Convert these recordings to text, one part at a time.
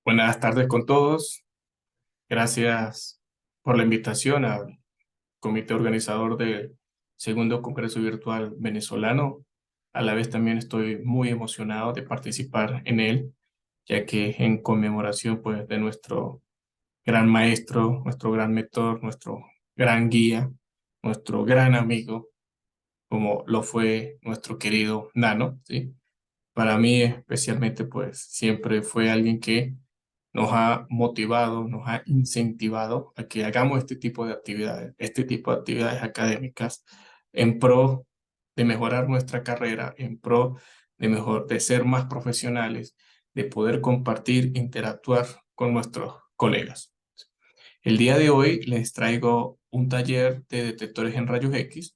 Buenas tardes con todos. Gracias por la invitación al comité organizador del segundo Congreso Virtual Venezolano. A la vez también estoy muy emocionado de participar en él, ya que en conmemoración pues, de nuestro gran maestro, nuestro gran mentor, nuestro gran guía, nuestro gran amigo, como lo fue nuestro querido Nano, ¿sí? Para mí especialmente pues siempre fue alguien que nos ha motivado, nos ha incentivado a que hagamos este tipo de actividades académicas en pro de mejorar nuestra carrera, en pro de ser más profesionales, de poder compartir, interactuar con nuestros colegas. El día de hoy les traigo un taller de detectores en rayos X.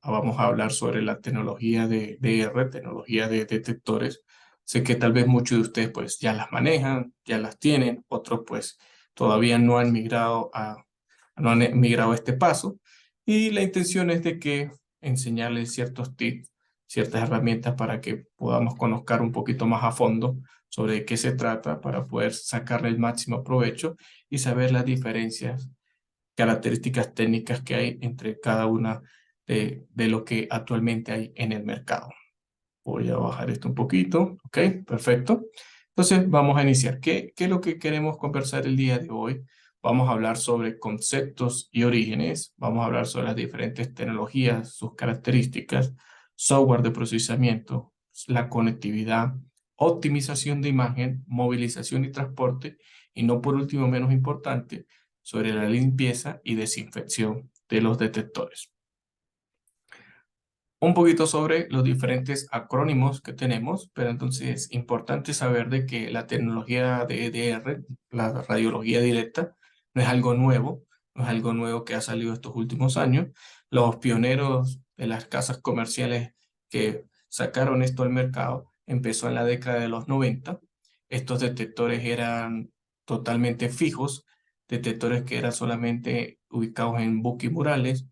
Vamos a hablar sobre la tecnología de DR, tecnología de detectores. Sé que tal vez muchos de ustedes pues ya las manejan, ya las tienen, otros pues todavía no han migrado a este paso. Y la intención es de que enseñarles ciertos tips, ciertas herramientas para que podamos conocer un poquito más a fondo sobre qué se trata para poder sacarle el máximo provecho y saber las diferencias, características técnicas que hay entre cada una de lo que actualmente hay en el mercado. Voy a bajar esto un poquito, ok, perfecto. Entonces vamos a iniciar. ¿Qué es lo que queremos conversar el día de hoy? Vamos a hablar sobre conceptos y orígenes, vamos a hablar sobre las diferentes tecnologías, sus características, software de procesamiento, la conectividad, optimización de imagen, movilización y transporte, y no por último menos importante, sobre la limpieza y desinfección de los detectores. Un poquito sobre los diferentes acrónimos que tenemos, pero entonces es importante saber de que la tecnología de EDR, la radiología directa, no es algo nuevo, no es algo nuevo que ha salido estos últimos años. Los pioneros de las casas comerciales que sacaron esto al mercado empezó en la década de los 90. Estos detectores eran totalmente fijos, detectores que eran solamente ubicados en buquimurales,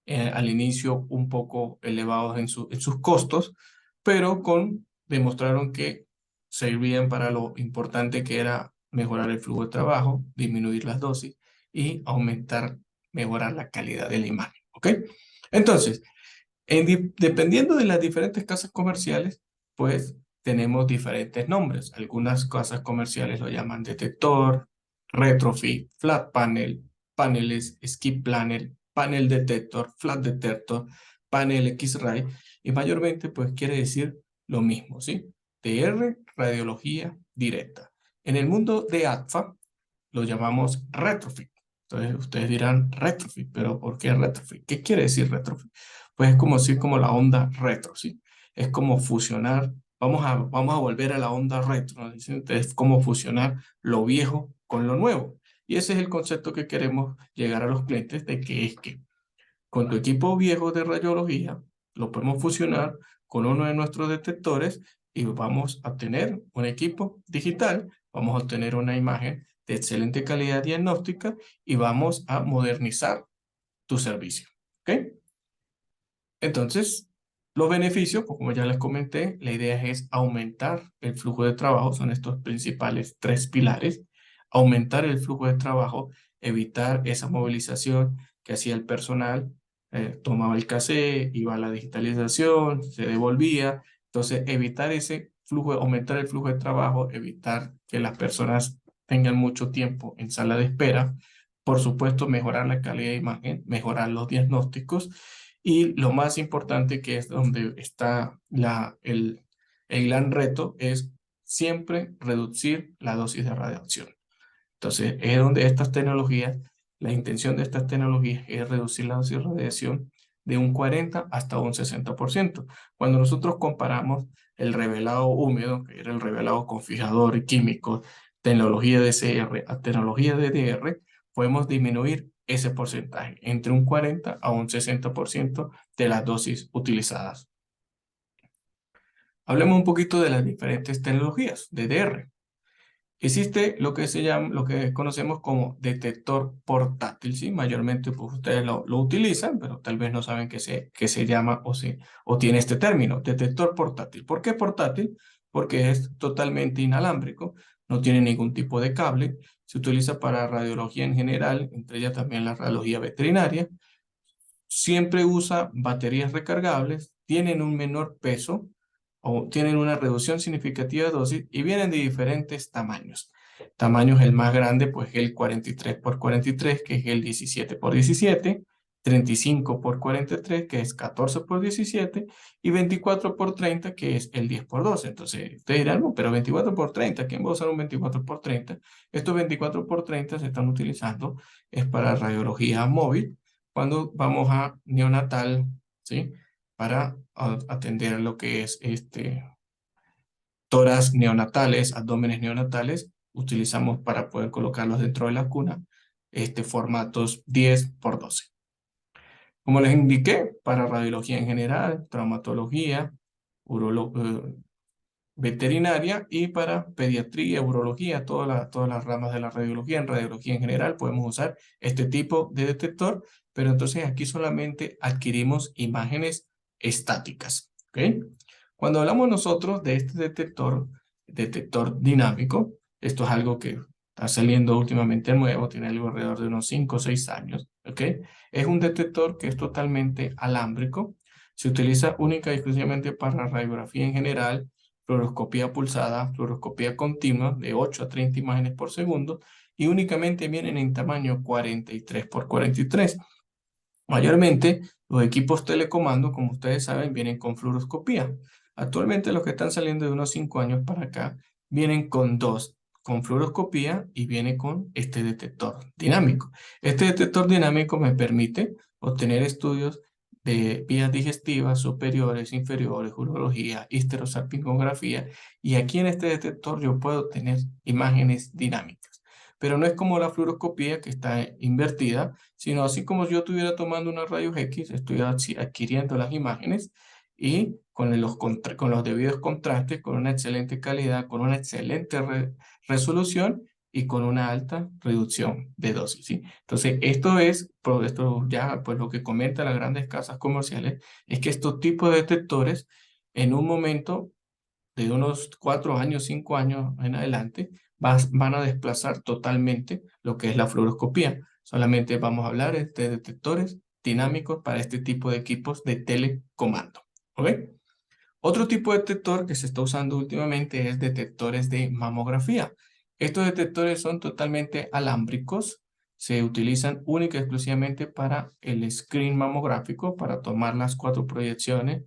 al inicio un poco elevados en sus costos, pero demostraron que servían para lo importante que era mejorar el flujo de trabajo, disminuir las dosis y mejorar la calidad de la imagen. ¿Ok? Entonces, dependiendo de las diferentes casas comerciales, pues tenemos diferentes nombres. Algunas casas comerciales lo llaman detector, retrofit, flat panel, paneles, skip panel, panel detector, flat detector, panel X-ray, y mayormente pues quiere decir lo mismo, ¿sí? TR, radiología directa. En el mundo de ATFA lo llamamos retrofit. Entonces ustedes dirán retrofit, pero ¿por qué retrofit? ¿Qué quiere decir retrofit? Pues es como decir como la onda retro, ¿sí? Es como fusionar, vamos a volver a la onda retro, ¿no? Es como fusionar lo viejo con lo nuevo. Y ese es el concepto que queremos llegar a los clientes, de que es que con tu equipo viejo de radiología lo podemos fusionar con uno de nuestros detectores y vamos a tener un equipo digital, vamos a obtener una imagen de excelente calidad diagnóstica y vamos a modernizar tu servicio. ¿Ok? Entonces, los beneficios, pues como ya les comenté, la idea es aumentar el flujo de trabajo, son estos principales tres pilares: aumentar el flujo de trabajo, evitar esa movilización que hacía el personal, tomaba el cassette, iba a la digitalización, se devolvía. Entonces, evitar ese flujo, aumentar el flujo de trabajo, evitar que las personas tengan mucho tiempo en sala de espera. Por supuesto, mejorar la calidad de imagen, mejorar los diagnósticos, y lo más importante, que es donde está el gran reto, es siempre reducir la dosis de radiación. Entonces, es donde la intención de estas tecnologías es reducir la dosis de radiación de un 40 hasta un 60%. Cuando nosotros comparamos el revelado húmedo, que era el revelado con fijador y químico, tecnología de CR a tecnología de DR, podemos disminuir ese porcentaje entre un 40 a un 60% de las dosis utilizadas. Hablemos un poquito de las diferentes tecnologías de DR. Existe lo que conocemos como detector portátil, ¿sí? Mayormente pues, ustedes lo utilizan, pero tal vez no saben qué se llama o tiene este término, detector portátil. ¿Por qué portátil? Porque es totalmente inalámbrico, no tiene ningún tipo de cable, se utiliza para radiología en general, entre ellas también la radiología veterinaria, siempre usa baterías recargables, tienen un menor peso o tienen una reducción significativa de dosis y vienen de diferentes tamaños. Tamaños, el más grande, pues el 43 por 43, que es el 17 por 17, 35 por 43, que es 14 por 17, y 24 por 30, que es el 10 por 12. Entonces, ustedes dirán, no, pero 24 por 30, ¿quién va a usar un 24 por 30? Estos 24 por 30 se están utilizando, es para radiología móvil, cuando vamos a neonatal, ¿sí? Para atender lo que es toras neonatales, abdómenes neonatales, utilizamos para poder colocarlos dentro de la cuna, formatos 10 por 12. Como les indiqué, para radiología en general, traumatología, veterinaria y para pediatría, urología, todas las ramas de la radiología. En radiología en general podemos usar este tipo de detector, pero entonces aquí solamente adquirimos imágenes estáticas, ¿ok? Cuando hablamos nosotros de este detector dinámico, esto es algo que está saliendo últimamente nuevo, tiene algo alrededor de unos 5 o 6 años, ¿ok? Es un detector que es totalmente alámbrico, se utiliza única y exclusivamente para radiografía en general, fluoroscopía pulsada, fluoroscopía continua de 8 a 30 imágenes por segundo y únicamente vienen en tamaño 43 por 43. Mayormente, los equipos telecomando, como ustedes saben, vienen con fluoroscopía. Actualmente los que están saliendo de unos 5 años para acá vienen con dos, con fluoroscopía y viene con este detector dinámico. Este detector dinámico me permite obtener estudios de vías digestivas superiores, inferiores, urología, histerosalpingografía, y aquí en este detector yo puedo tener imágenes dinámicas. Pero no es como la fluoroscopía que está invertida, sino así como si yo estuviera tomando una rayos X, estoy adquiriendo las imágenes y con los debidos contrastes, con una excelente calidad, con una excelente resolución y con una alta reducción de dosis, ¿sí? Entonces, esto ya, pues lo que comentan las grandes casas comerciales es que estos tipos de detectores en un momento de unos 4 años, 5 años en adelante, van a desplazar totalmente lo que es la fluoroscopía. Solamente vamos a hablar de detectores dinámicos para este tipo de equipos de telecomando. ¿Ok? Otro tipo de detector que se está usando últimamente es detectores de mamografía. Estos detectores son totalmente alámbricos, se utilizan única y exclusivamente para el screen mamográfico, para tomar las 4 proyecciones,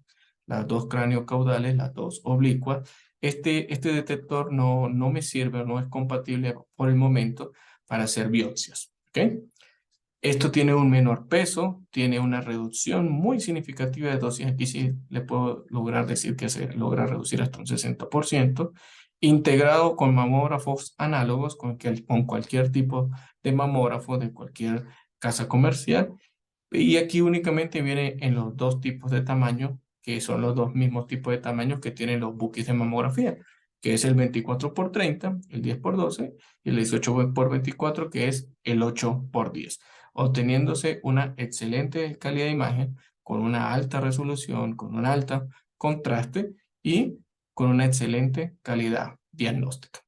las 2 craneocaudales, las 2 oblicuas. Este detector no me sirve, no es compatible por el momento para hacer biopsias. ¿Ok? Esto tiene un menor peso, tiene una reducción muy significativa de dosis. Aquí sí le puedo lograr decir que se logra reducir hasta un 60%, integrado con mamógrafos análogos, con cualquier tipo de mamógrafo de cualquier casa comercial. Y aquí únicamente viene en los dos tipos de tamaño, que son los dos mismos tipos de tamaños que tienen los bookies de mamografía, que es el 24 por 30, el 10 por 12, y el 18 por 24, que es el 8 por 10, obteniéndose una excelente calidad de imagen, con una alta resolución, con un alto contraste y con una excelente calidad diagnóstica.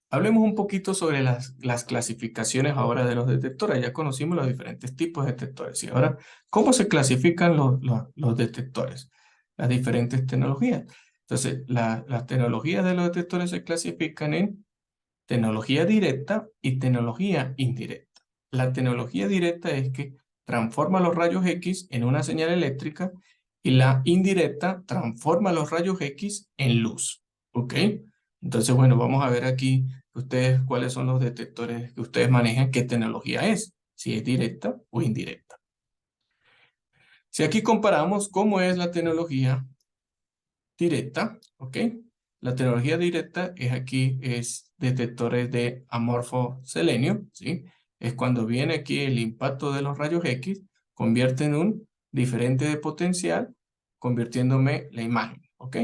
Hablemos un poquito sobre las clasificaciones ahora de los detectores. Ya conocimos los diferentes tipos de detectores. Y ahora, ¿cómo se clasifican los detectores? Las diferentes tecnologías. Entonces, las tecnologías de los detectores se clasifican en tecnología directa y tecnología indirecta. La tecnología directa es que transforma los rayos X en una señal eléctrica y la indirecta transforma los rayos X en luz. ¿Ok? Entonces, bueno, vamos a ver aquí ustedes cuáles son los detectores que ustedes manejan, qué tecnología es, si es directa o indirecta. Si aquí comparamos cómo es la tecnología directa, ¿ok? La tecnología directa es detectores de amorfo selenio, ¿sí? Es cuando viene aquí el impacto de los rayos X, convierte en un diferente de potencial, convirtiéndome la imagen, ¿ok?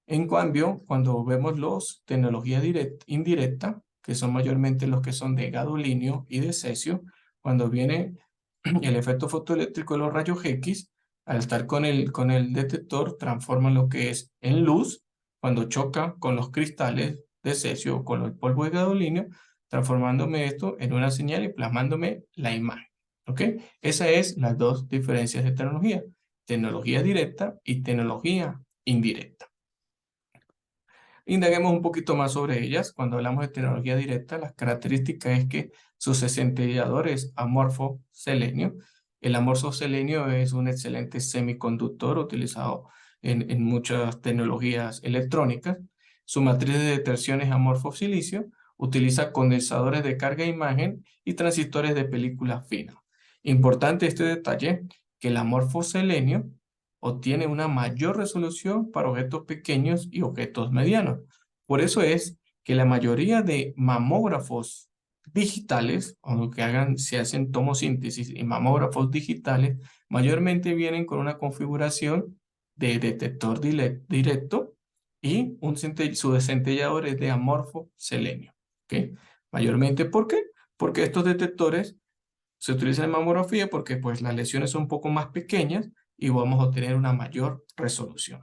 En cambio, cuando vemos los tecnología indirecta, que son mayormente los que son de gadolinio y de cesio, cuando viene el efecto fotoeléctrico de los rayos X, al estar con el detector, transforma lo que es en luz cuando choca con los cristales de cesio o con el polvo de gadolinio, transformándome esto en una señal y plasmándome la imagen. ¿Ok? Esas es las dos diferencias de tecnología. Tecnología directa y tecnología indirecta. Indaguemos un poquito más sobre ellas. Cuando hablamos de tecnología directa, las características es que su centellador es amorfo selenio. El amorfo selenio es un excelente semiconductor utilizado en muchas tecnologías electrónicas. Su matriz de detersión es amorfo silicio. Utiliza condensadores de carga de imagen y transistores de película fina. Importante este detalle, que el amorfo selenio obtiene una mayor resolución para objetos pequeños y objetos medianos. Por eso es que la mayoría de mamógrafos digitales, aunque se hacen tomosíntesis y mamógrafos digitales, mayormente vienen con una configuración de detector directo y su centellador es de amorfo selenio. ¿Ok? Mayormente, ¿por qué? Porque estos detectores se utilizan en mamografía porque pues, las lesiones son un poco más pequeñas y vamos a obtener una mayor resolución.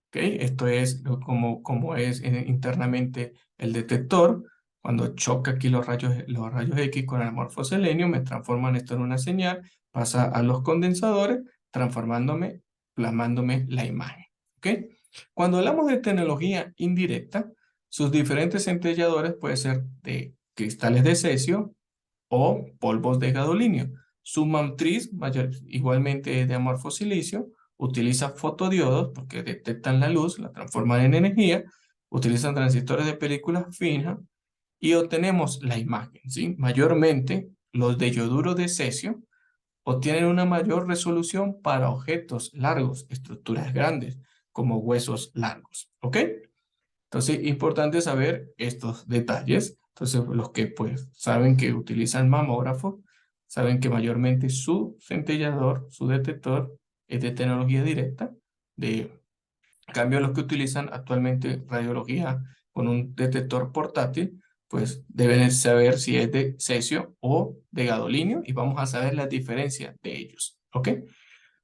¿Ok? Esto es como es internamente el detector. Cuando choca aquí los rayos X con el morfoselenio, me transforman esto en una señal, pasa a los condensadores, plasmándome la imagen. ¿Ok? Cuando hablamos de tecnología indirecta, sus diferentes centelladores pueden ser de cristales de cesio o polvos de gadolinio. Su matriz, igualmente de amorfo silicio, utiliza fotodiodos porque detectan la luz, la transforman en energía, utilizan transistores de película fina y obtenemos la imagen, ¿sí? Mayormente, los de yoduro de cesio obtienen una mayor resolución para objetos largos, estructuras grandes, como huesos largos, ¿ok? Entonces, importante saber estos detalles. Entonces, los que pues saben que utilizan mamógrafo, saben que mayormente su centellador, su detector, es de tecnología directa. En cambio, los que utilizan actualmente radiología con un detector portátil, pues deben saber si es de cesio o de gadolinio y vamos a saber las diferencias de ellos. ¿Ok?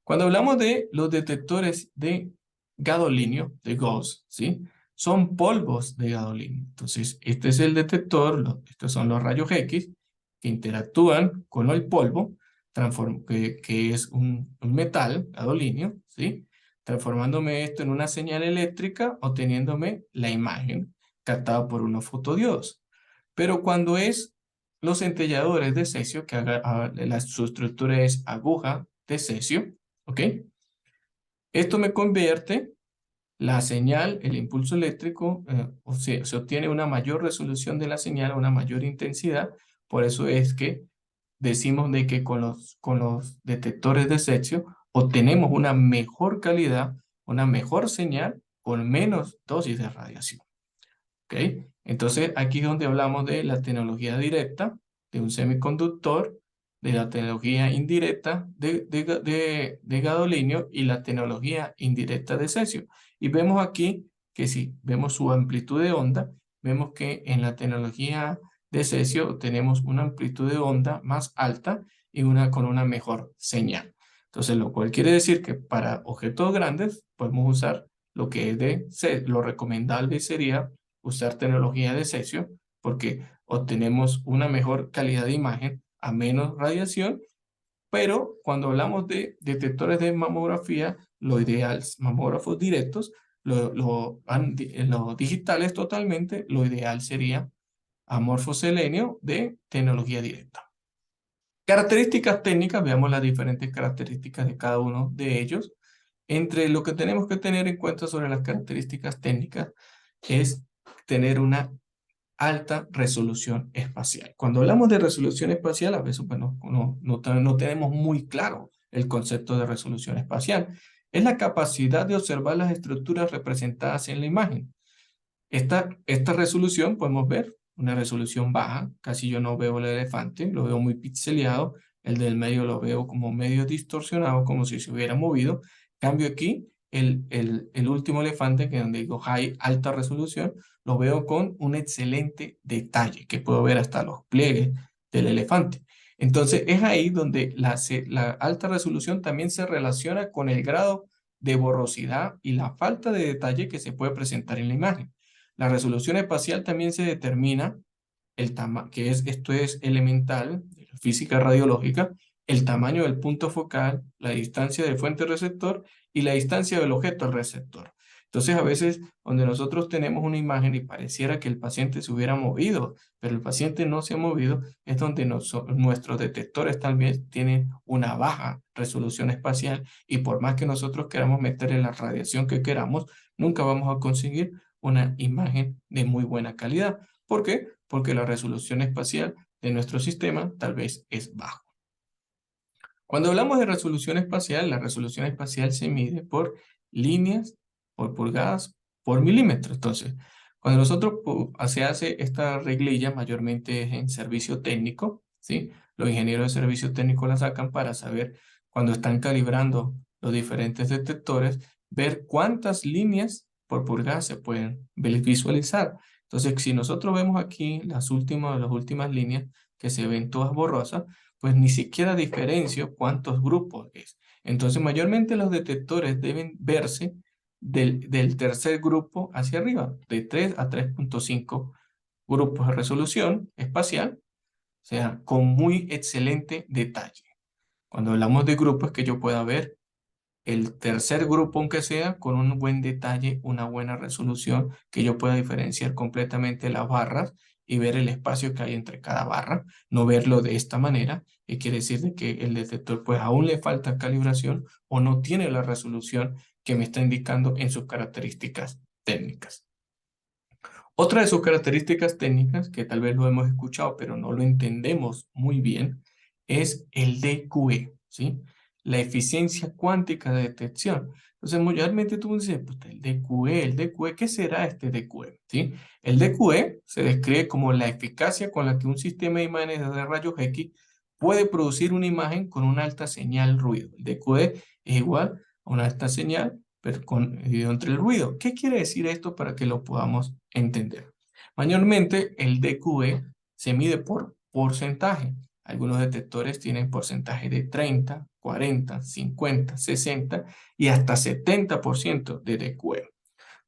Cuando hablamos de los detectores de gadolinio, de Gauss, ¿sí? Son polvos de gadolinio. Entonces, este es el detector, estos son los rayos X que interactúan con el polvo, que es un metal, gadolinio, ¿sí? Transformándome esto en una señal eléctrica, obteniéndome la imagen captada por unos fotodiodos. Pero cuando es los centelladores de cesio, su estructura es aguja de cesio, ¿ok? Esto me convierte la señal, el impulso eléctrico, o sea, se obtiene una mayor resolución de la señal, una mayor intensidad. Por eso es que decimos de que con los detectores de cesio obtenemos una mejor calidad, una mejor señal con menos dosis de radiación. ¿Ok? Entonces, aquí es donde hablamos de la tecnología directa de un semiconductor, de la tecnología indirecta de gadolinio y la tecnología indirecta de cesio. Y vemos aquí que si vemos su amplitud de onda, vemos que en la tecnología de cesio tenemos una amplitud de onda más alta y con una mejor señal. Entonces, lo cual quiere decir que para objetos grandes podemos usar lo que es lo recomendable sería usar tecnología de cesio porque obtenemos una mejor calidad de imagen a menos radiación, pero cuando hablamos de detectores de mamografía, lo ideal, mamógrafos directos, los digitales totalmente, lo ideal sería amorfo selenio de tecnología directa. Características técnicas, veamos las diferentes características de cada uno de ellos. Entre lo que tenemos que tener en cuenta sobre las características técnicas es tener una alta resolución espacial. Cuando hablamos de resolución espacial, a veces bueno, no tenemos muy claro el concepto de resolución espacial. Es la capacidad de observar las estructuras representadas en la imagen. Esta resolución podemos ver una resolución baja, casi yo no veo el elefante, lo veo muy pixeleado, el del medio lo veo como medio distorsionado, como si se hubiera movido. Cambio aquí, el último elefante, que es donde digo alta resolución, lo veo con un excelente detalle, que puedo ver hasta los pliegues del elefante. Entonces es ahí donde la alta resolución también se relaciona con el grado de borrosidad y la falta de detalle que se puede presentar en la imagen. La resolución espacial también se determina esto es elemental, de la física radiológica, el tamaño del punto focal, la distancia del fuente receptor y la distancia del objeto al receptor. Entonces, a veces, donde nosotros tenemos una imagen y pareciera que el paciente se hubiera movido, pero el paciente no se ha movido, es donde nuestros detectores también tienen una baja resolución espacial y por más que nosotros queramos meterle la radiación que queramos, nunca vamos a conseguir una imagen de muy buena calidad. ¿Por qué? Porque la resolución espacial de nuestro sistema tal vez es baja. Cuando hablamos de resolución espacial, la resolución espacial se mide por líneas, por pulgadas, por milímetros. Entonces, cuando nosotros se hace esta reglilla, mayormente es en servicio técnico, ¿sí? Los ingenieros de servicio técnico la sacan para saber cuando están calibrando los diferentes detectores, ver cuántas líneas por pulgada se pueden visualizar. Entonces, si nosotros vemos aquí las últimas líneas que se ven todas borrosas, pues ni siquiera diferencio cuántos grupos es. Entonces, mayormente los detectores deben verse del tercer grupo hacia arriba, de 3 a 3.5 grupos de resolución espacial, o sea, con muy excelente detalle. Cuando hablamos de grupos, es que yo pueda ver el tercer grupo, aunque sea, con un buen detalle, una buena resolución, que yo pueda diferenciar completamente las barras y ver el espacio que hay entre cada barra, no verlo de esta manera, y quiere decir de que el detector pues aún le falta calibración o no tiene la resolución que me está indicando en sus características técnicas. Otra de sus características técnicas, que tal vez lo hemos escuchado, pero no lo entendemos muy bien, es el DQE, ¿sí? La eficiencia cuántica de detección. Entonces, mayormente tú dices, pues, el DQE, ¿qué será este DQE? ¿Sí? El DQE se describe como la eficacia con la que un sistema de imágenes de rayos X puede producir una imagen con una alta señal ruido. El DQE es igual a una alta señal pero entre el ruido. ¿Qué quiere decir esto para que lo podamos entender? Mayormente el DQE se mide por porcentaje. Algunos detectores tienen porcentaje de 30, 40, 50, 60 y hasta 70% de DQE.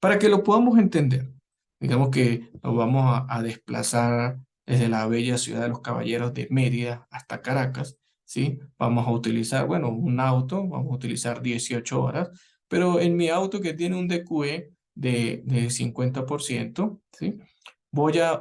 Para que lo podamos entender, digamos que nos vamos a desplazar desde la bella ciudad de los Caballeros de Mérida hasta Caracas, ¿sí? Vamos a utilizar, bueno, un auto, vamos a utilizar 18 horas, pero en mi auto que tiene un DQE de 50%, ¿sí? Voy a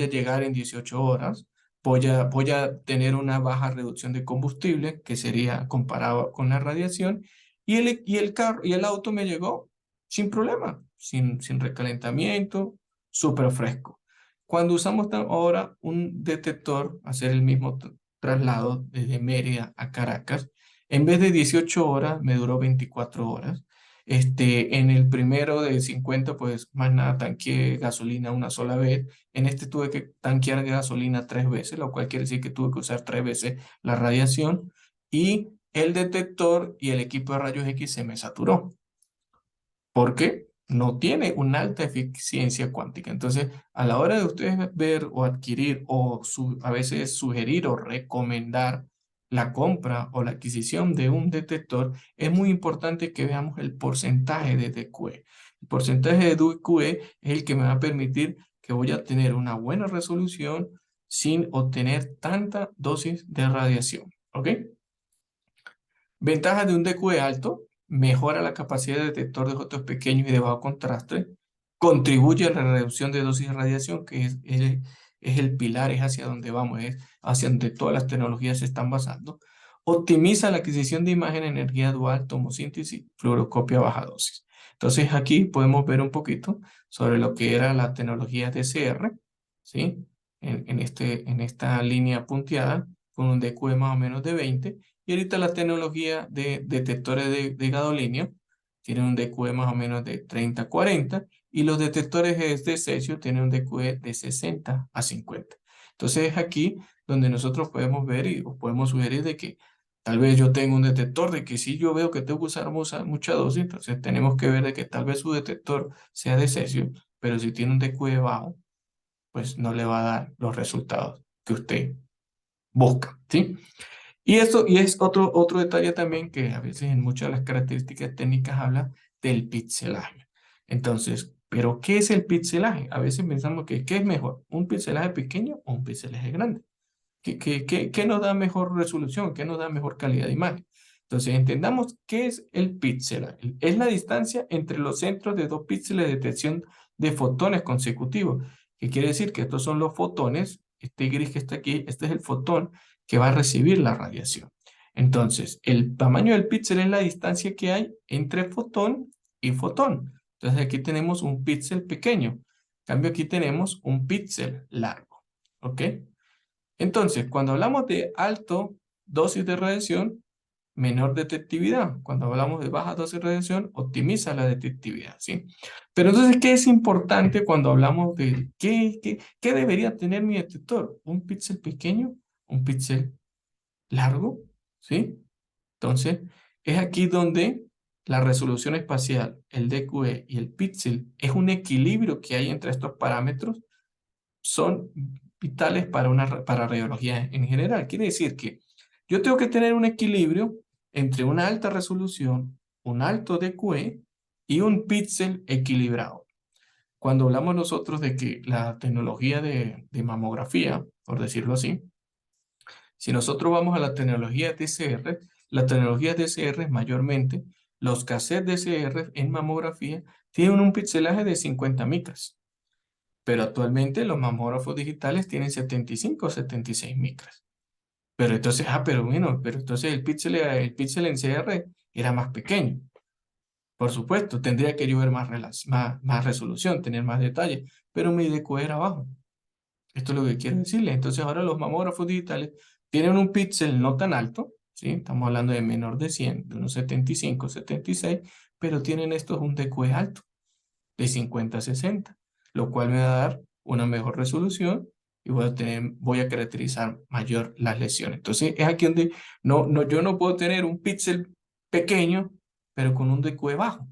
llegar en 18 horas, voy a tener una baja reducción de combustible, que sería comparado con la radiación, y el auto me llegó sin problema, sin recalentamiento, súper fresco. Cuando usamos ahora un detector, hacer el mismo traslado desde Mérida a Caracas, en vez de 18 horas, me duró 24 horas. En el primero de 50, pues más nada, tanqueé gasolina una sola vez. En este tuve que tanquear gasolina 3 veces, lo cual quiere decir que tuve que usar 3 veces la radiación y el detector y el equipo de rayos X se me saturó porque no tiene una alta eficiencia cuántica. Entonces, a la hora de ustedes ver o adquirir o a veces sugerir o recomendar la compra o la adquisición de un detector, es muy importante que veamos el porcentaje de DQE. El porcentaje de DQE es el que me va a permitir que voy a tener una buena resolución sin obtener tanta dosis de radiación. ¿Ok? Ventajas de un DQE alto: mejora la capacidad de detector de objetos pequeños y de bajo contraste, contribuye a la reducción de dosis de radiación, que es el pilar, es hacia donde vamos, es hacia donde todas las tecnologías se están basando. Optimiza la adquisición de imagen, energía dual, tomosíntesis, fluoroscopia a baja dosis. Entonces aquí podemos ver un poquito sobre lo que era la tecnología DCR, ¿sí? En esta línea punteada, con un DQE más o menos de 20, y ahorita la tecnología de detectores de gadolinio tienen un DQE más o menos de 30 a 40 y los detectores de cesio tienen un DQE de 60 a 50. Entonces es aquí donde nosotros podemos ver y os podemos sugerir de que tal vez yo tengo un detector de que si yo veo que tengo que usar mucha dosis, entonces tenemos que ver de que tal vez su detector sea de cesio, pero si tiene un DQE bajo, pues no le va a dar los resultados que usted busca, ¿sí? Y es otro detalle también que a veces en muchas de las características técnicas habla del pixelaje. Entonces, Pero, ¿qué es el pixelaje? A veces pensamos que, ¿qué es mejor? ¿Un pixelaje pequeño o un pixelaje grande? ¿Qué nos da mejor resolución? ¿Qué nos da mejor calidad de imagen? Entonces, entendamos qué es el píxel. Es la distancia entre los centros de dos píxeles de detección de fotones consecutivos. ¿Qué quiere decir? Que estos son los fotones. Este gris que está aquí, este es el fotón que va a recibir la radiación. Entonces, el tamaño del píxel es la distancia que hay entre fotón y fotón. Entonces, aquí tenemos un píxel pequeño. En cambio, aquí tenemos un píxel largo. ¿Ok? Entonces, cuando hablamos de alto dosis de radiación, menor detectividad. Cuando hablamos de baja dosis de radiación, optimiza la detectividad, ¿sí? Pero entonces, ¿qué es importante cuando hablamos de qué debería tener mi detector? ¿Un píxel pequeño? ¿Un píxel largo? ¿Sí? Entonces, es aquí donde la resolución espacial, el DQE y el píxel, es un equilibrio que hay entre estos parámetros son vitales para radiología en general. Quiere decir que yo tengo que tener un equilibrio entre una alta resolución, un alto DQE y un píxel equilibrado. Cuando hablamos nosotros de que la tecnología de mamografía, por decirlo así, si nosotros vamos a la tecnología DCR, la tecnología DCR mayormente, los cassettes DCR en mamografía tienen un pixelaje de 50 micras. Pero actualmente los mamógrafos digitales tienen 75 o 76 micras. Pero entonces, pero bueno, pero entonces el píxel en CR era más pequeño. Por supuesto, tendría que yo ver más resolución, tener más detalle, pero mi DQ era bajo. Esto es lo que quiero decirle. Entonces ahora los mamógrafos digitales tienen un píxel no tan alto, ¿sí? Estamos hablando de menor de 100, de unos 75, 76, pero tienen estos un DQ alto de 50 a 60, lo cual me va a dar una mejor resolución y voy a caracterizar mayor las lesiones. Entonces es aquí donde yo no puedo tener un píxel pequeño, pero con un DQE bajo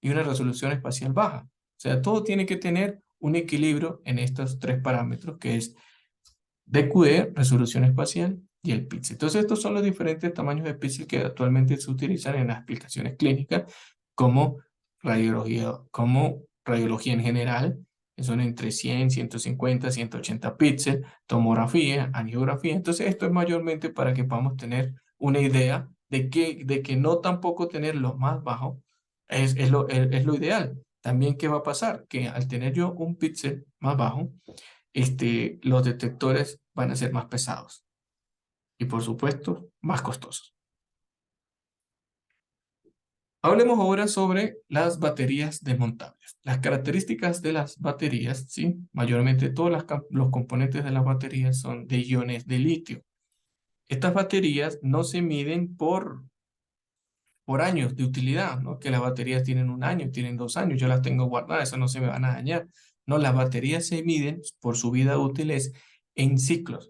y una resolución espacial baja. O sea, todo tiene que tener un equilibrio en estos tres parámetros, que es DQE, resolución espacial, y el píxel. Entonces, estos son los diferentes tamaños de píxel que actualmente se utilizan en las aplicaciones clínicas como radiología en general, que son entre 100, 150, 180 píxeles, tomografía, angiografía. Entonces, esto es mayormente para que podamos tener una idea de que no tampoco tener los más bajos es lo ideal. También, ¿qué va a pasar? Que al tener yo un píxel más bajo, los detectores van a ser más pesados y, por supuesto, más costosos. Hablemos ahora sobre las baterías desmontables. Las características de las baterías, ¿sí? Mayormente todos los componentes de las baterías son de iones de litio. Estas baterías no se miden por años de utilidad, ¿no? Que las baterías tienen 1 año, tienen 2 años, yo las tengo guardadas, esas no se me van a dañar. No, las baterías se miden por su vida útil en ciclos.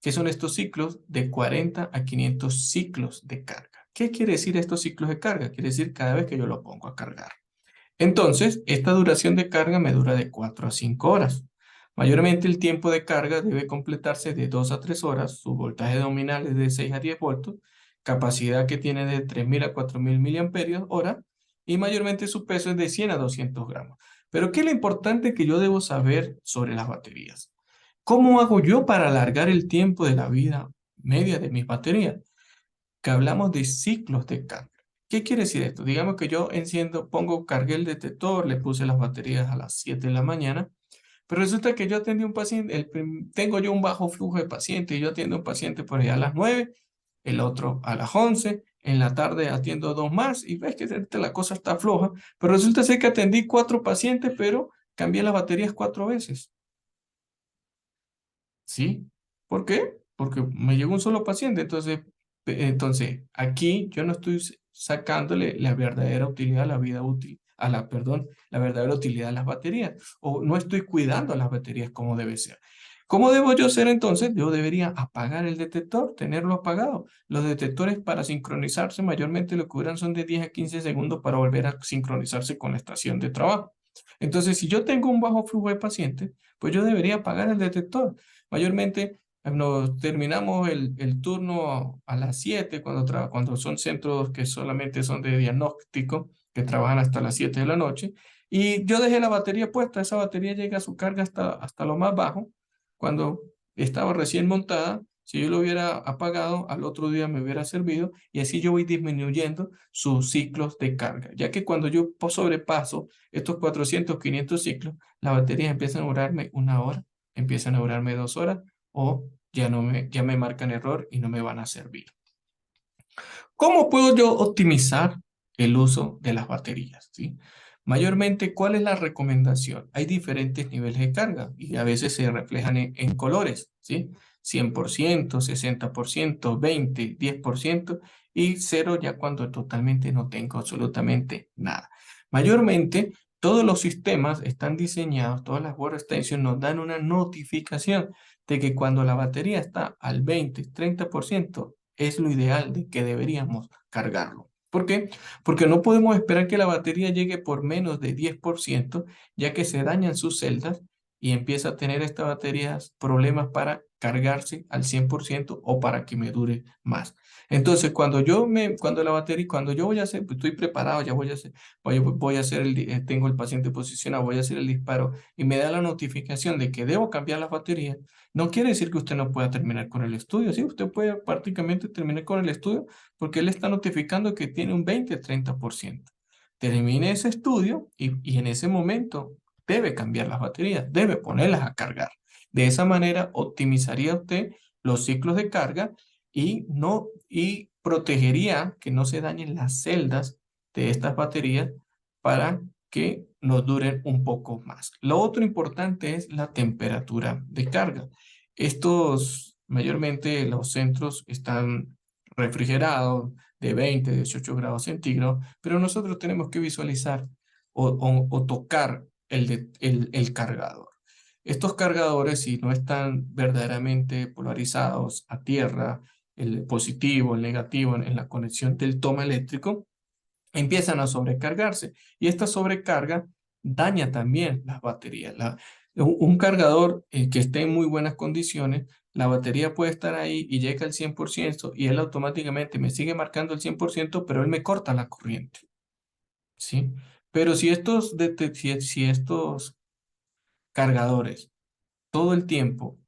¿Qué son estos ciclos? De 40 a 500 ciclos de carga. ¿Qué quiere decir estos ciclos de carga? Quiere decir cada vez que yo lo pongo a cargar. Entonces, esta duración de carga me dura de 4 a 5 horas. Mayormente el tiempo de carga debe completarse de 2 a 3 horas, su voltaje nominal es de 6 a 10 voltios, capacidad que tiene de 3.000 a 4.000 miliamperios hora y mayormente su peso es de 100 a 200 gramos. Pero ¿qué es lo importante que yo debo saber sobre las baterías? ¿Cómo hago yo para alargar el tiempo de la vida media de mis baterías? Que hablamos de ciclos de carga. ¿Qué quiere decir esto? Digamos que yo cargué el detector, le puse las baterías a las 7 de la mañana, pero resulta que yo atendí un paciente, tengo yo un bajo flujo de pacientes, y yo atiendo un paciente por allá a las 9, el otro a las 11, en la tarde atiendo dos más, y ves que la cosa está floja, pero resulta ser que atendí 4 pacientes, pero cambié las baterías 4 veces. ¿Sí? ¿Por qué? Porque me llegó un solo paciente. Entonces, aquí yo no estoy sacándole la verdadera utilidad a la vida útil, perdón, la verdadera utilidad a las baterías, o no estoy cuidando las baterías como debe ser. ¿Cómo debo yo ser entonces? Yo debería apagar el detector, tenerlo apagado. Los detectores para sincronizarse mayormente lo que duran son de 10 a 15 segundos para volver a sincronizarse con la estación de trabajo. Entonces, si yo tengo un bajo flujo de pacientes, pues yo debería apagar el detector. Mayormente nos terminamos el turno a las 7 cuando son centros que solamente son de diagnóstico, que trabajan hasta las 7 de la noche. Y yo dejé la batería puesta, esa batería llega a su carga hasta lo más bajo. Cuando estaba recién montada, si yo lo hubiera apagado, al otro día me hubiera servido y así yo voy disminuyendo sus ciclos de carga, ya que cuando yo sobrepaso estos 400, 500 ciclos, las baterías empiezan a durarme 1 hora, empiezan a durarme 2 horas o ya me marcan error y no me van a servir. ¿Cómo puedo yo optimizar el uso de las baterías? ¿Sí? Mayormente, ¿cuál es la recomendación? Hay diferentes niveles de carga y a veces se reflejan en colores, ¿sí? 100%, 60%, 20, 10% y cero ya cuando totalmente no tengo absolutamente nada. Mayormente, todos los sistemas están diseñados, todas las workstations nos dan una notificación de que cuando la batería está al 20, 30%, es lo ideal de que deberíamos cargarlo. ¿Por qué? Porque no podemos esperar que la batería llegue por menos de 10%, ya que se dañan sus celdas y empieza a tener esta batería problemas para cargarse al 100% o para que me dure más. Entonces, cuando yo voy a hacer, pues, estoy preparado, ya voy a hacer tengo el paciente posicionado, voy a hacer el disparo y me da la notificación de que debo cambiar las baterías, no quiere decir que usted no pueda terminar con el estudio, sí, usted puede prácticamente terminar con el estudio porque él está notificando que tiene un 20-30%. Termine ese estudio y en ese momento debe cambiar las baterías, debe ponerlas a cargar. De esa manera optimizaría usted los ciclos de carga y protegería que no se dañen las celdas de estas baterías para que nos duren un poco más. Lo otro importante es la temperatura de carga. Mayormente los centros están refrigerados de 20, 18 grados centígrados, pero nosotros tenemos que visualizar o tocar el cargador. Estos cargadores, si no están verdaderamente polarizados a tierra, el positivo, el negativo en la conexión del toma eléctrico, empiezan a sobrecargarse y esta sobrecarga daña también las baterías. Un cargador que esté en muy buenas condiciones, la batería puede estar ahí y llega al 100% y él automáticamente me sigue marcando el 100%, pero él me corta la corriente, ¿sí? Pero si estos cargadores todo el tiempo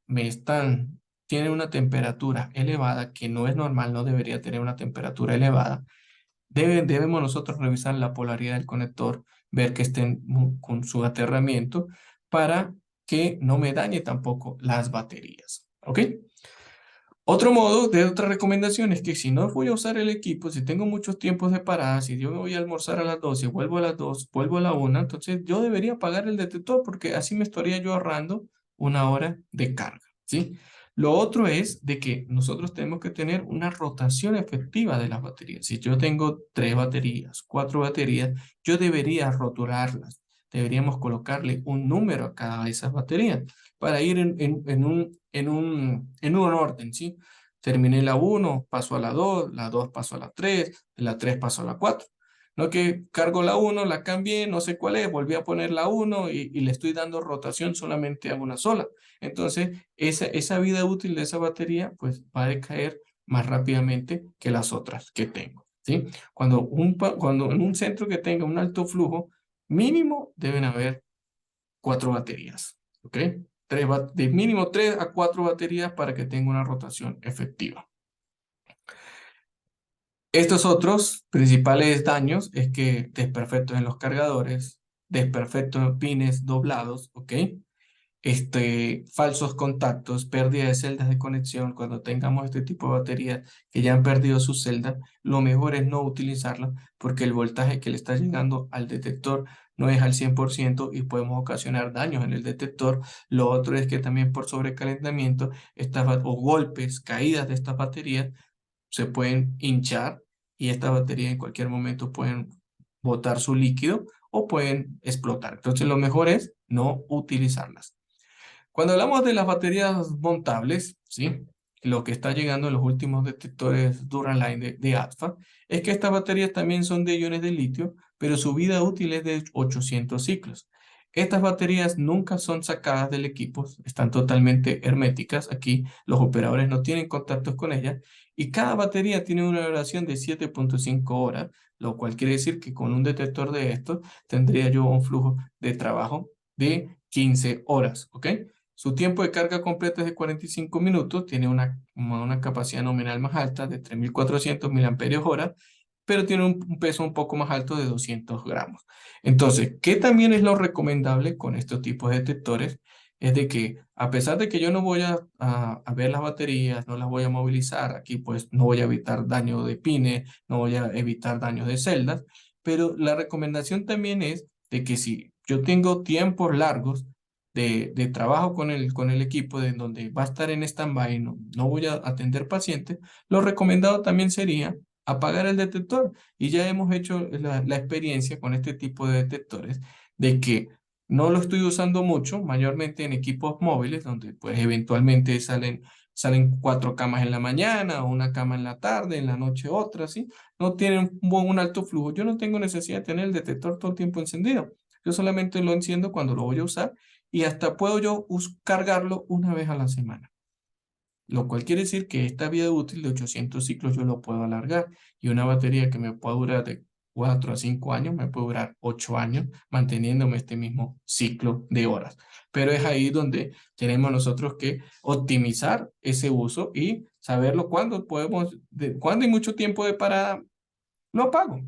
tienen una temperatura elevada, que no es normal, no debería tener una temperatura elevada, debemos nosotros revisar la polaridad del conector, ver que estén con su aterramiento para que no me dañe tampoco las baterías. ¿Ok? Otra recomendación es que si no voy a usar el equipo, si tengo muchos tiempos de parada, si yo me voy a almorzar a las 12, vuelvo a las 2, vuelvo a la 1, entonces yo debería apagar el detector porque así me estaría yo ahorrando 1 hora de carga, ¿sí? Lo otro es de que nosotros tenemos que tener una rotación efectiva de las baterías. Si yo tengo 3 baterías, 4 baterías, yo debería roturarlas. Deberíamos colocarle un número a cada de esas baterías para ir en un orden, ¿sí? Terminé la 1, paso a la 2 paso a la 3 paso a la 4. No que cargo la 1, la cambié, no sé cuál es, volví a poner la 1 y le estoy dando rotación solamente a una sola. Entonces, esa vida útil de esa batería pues va a decaer más rápidamente que las otras que tengo, ¿sí? Cuando en un centro que tenga un alto flujo, mínimo deben haber 4 baterías, ¿ok? De mínimo 3 a 4 baterías para que tenga una rotación efectiva. Estos otros principales daños es que desperfectos en los cargadores, desperfectos en pines doblados, ¿ok? Falsos contactos, pérdida de celdas de conexión. Cuando tengamos este tipo de baterías que ya han perdido su celda, lo mejor es no utilizarla porque el voltaje que le está llegando al detector no es al 100% y podemos ocasionar daños en el detector. Lo otro es que también por sobrecalentamiento o golpes, caídas de estas baterías se pueden hinchar y estas baterías en cualquier momento pueden botar su líquido o pueden explotar. Entonces lo mejor es no utilizarlas. Cuando hablamos de las baterías montables, ¿sí? Lo que está llegando en los últimos detectores Duraline de ADFA es que estas baterías también son de iones de litio, pero su vida útil es de 800 ciclos. Estas baterías nunca son sacadas del equipo, están totalmente herméticas. Aquí los operadores no tienen contactos con ellas y cada batería tiene una duración de 7.5 horas, lo cual quiere decir que con un detector de estos tendría yo un flujo de trabajo de 15 horas, ¿ok? Su tiempo de carga completa es de 45 minutos, tiene una capacidad nominal más alta de 3.400 mAh, pero tiene un peso un poco más alto de 200 gramos. Entonces, ¿qué también es lo recomendable con estos tipos de detectores? Es de que a pesar de que yo no voy a ver las baterías, no las voy a movilizar, aquí pues no voy a evitar daño de pines, no voy a evitar daño de celdas, pero la recomendación también es de que si yo tengo tiempos largos de trabajo con el equipo, de donde va a estar en stand-by, no voy a atender pacientes, lo recomendado también sería apagar el detector. Y ya hemos hecho la experiencia con este tipo de detectores de que no lo estoy usando mucho, mayormente en equipos móviles, donde pues eventualmente salen 4 camas en la mañana, o una cama en la tarde, en la noche otra, ¿sí? No tienen un alto flujo. Yo no tengo necesidad de tener el detector todo el tiempo encendido. Yo solamente lo enciendo cuando lo voy a usar y hasta puedo yo cargarlo una vez a la semana. Lo cual quiere decir que esta vida útil de 800 ciclos yo lo puedo alargar y una batería que me pueda durar de 4 a 5 años me puede durar 8 años manteniéndome este mismo ciclo de horas. Pero es ahí donde tenemos nosotros que optimizar ese uso y saberlo cuándo cuándo hay mucho tiempo de parada, lo apago.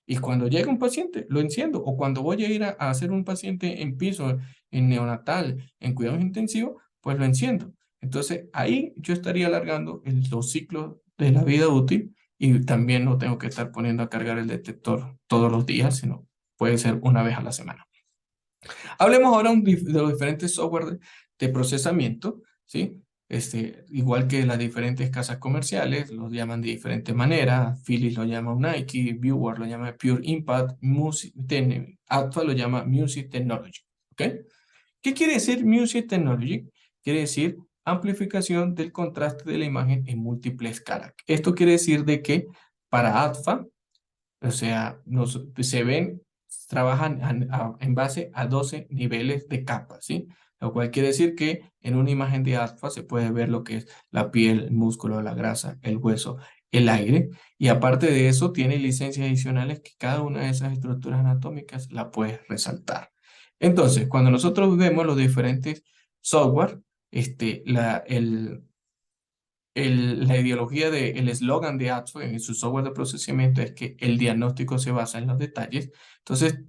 Y cuando llega un paciente, lo enciendo. O cuando voy a ir a hacer un paciente en piso, en neonatal, en cuidados intensivos, pues lo enciendo. Entonces, ahí yo estaría alargando los ciclos de la vida útil y también no tengo que estar poniendo a cargar el detector todos los días, sino puede ser una vez a la semana. Hablemos ahora de los diferentes software de procesamiento, ¿sí? Igual que las diferentes casas comerciales, los llaman de diferentes maneras. Philips lo llama Nike, Viewer lo llama Pure Impact, Agfa lo llama Music Technology, ¿ok? ¿Qué quiere decir Music Technology? Quiere decir amplificación del contraste de la imagen en múltiples escalas. Esto quiere decir de que para Agfa, o sea, se ven, trabajan en base a 12 niveles de capas, ¿sí? Lo cual quiere decir que en una imagen de alfa se puede ver lo que es la piel, el músculo, la grasa, el hueso, el aire. Y aparte de eso, tiene licencias adicionales que cada una de esas estructuras anatómicas la puede resaltar. Entonces, cuando nosotros vemos los diferentes software, la ideología el eslogan de Atso en su software de procesamiento es que el diagnóstico se basa en los detalles. Entonces,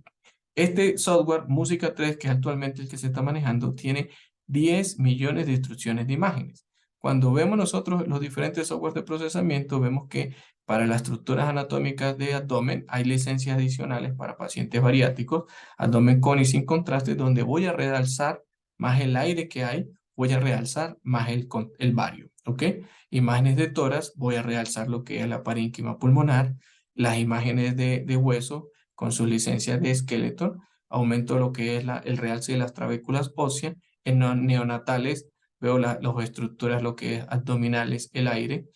este software Música 3, que es actualmente el que se está manejando, tiene 10 millones de instrucciones de imágenes. Cuando vemos nosotros los diferentes softwares de procesamiento, vemos que para las estructuras anatómicas de abdomen hay licencias adicionales para pacientes bariátricos, abdomen con y sin contraste, donde voy a realzar más el aire que hay, voy a realzar más el bario, ¿ok? Imágenes de tórax, voy a realzar lo que es la parénquima pulmonar, las imágenes de hueso con sus licencias de Skeleton, aumento lo que es el realce de las trabéculas óseas, en neonatales veo las estructuras, lo que es abdominales, el aire,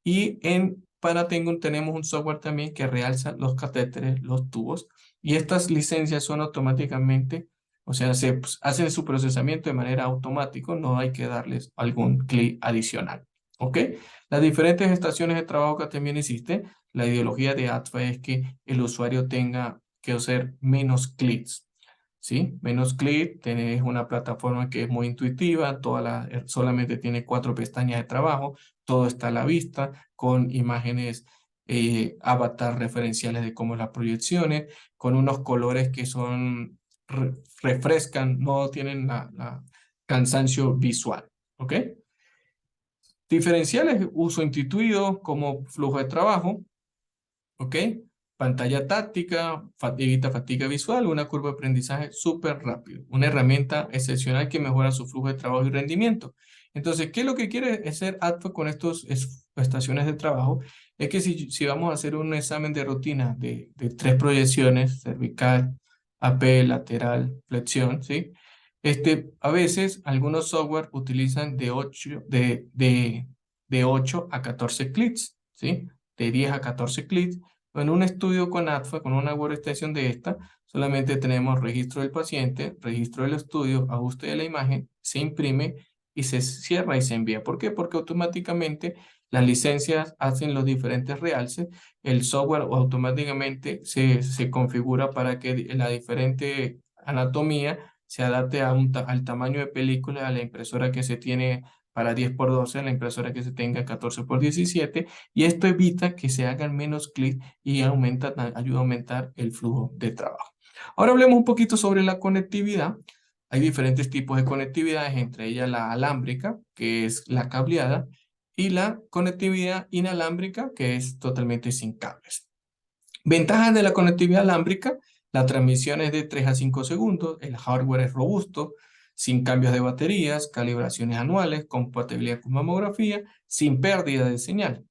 y en Paratengo tenemos un software también que realza los catéteres, los tubos, y estas licencias son automáticamente, o sea, hacen su procesamiento de manera automática, no hay que darles algún clic adicional. ¿Ok? Las diferentes estaciones de trabajo que también existen, la ideología de ATFA es que el usuario tenga que hacer menos clics, ¿sí? Menos clics, tenés una plataforma que es muy intuitiva, solamente tiene 4 pestañas de trabajo, todo está a la vista, con imágenes avatar referenciales de cómo las proyecciones, con unos colores que refrescan, no tienen la cansancio visual, ¿ok? Diferenciales, uso instituido como flujo de trabajo, ¿ok? Pantalla táctica, evita fatiga visual, una curva de aprendizaje súper rápido, una herramienta excepcional que mejora su flujo de trabajo y rendimiento. Entonces, ¿qué es lo que quiere hacer ATFA con estas estaciones de trabajo? Es que si vamos a hacer un examen de rutina de 3 proyecciones, cervical, AP, lateral, flexión, ¿sí? A veces algunos software utilizan de 8 a 14 clics, ¿sí? De 10 a 14 clics, En un estudio con ATFA, con una web extensión de esta, solamente tenemos registro del paciente, registro del estudio, ajuste de la imagen, se imprime y se cierra y se envía. ¿Por qué? Porque automáticamente las licencias hacen los diferentes realces, el software automáticamente se configura para que la diferente anatomía se adapte a al tamaño de película, a la impresora que se tiene para 10x12, la impresora que se tenga 14x17, y esto evita que se hagan menos clics y ayuda a aumentar el flujo de trabajo. Ahora hablemos un poquito sobre la conectividad. Hay diferentes tipos de conectividades, entre ellas la alámbrica, que es la cableada, y la conectividad inalámbrica, que es totalmente sin cables. Ventajas de la conectividad alámbrica: la transmisión es de 3 a 5 segundos, el hardware es robusto, sin cambios de baterías, calibraciones anuales, compatibilidad con mamografía, sin pérdida de señal.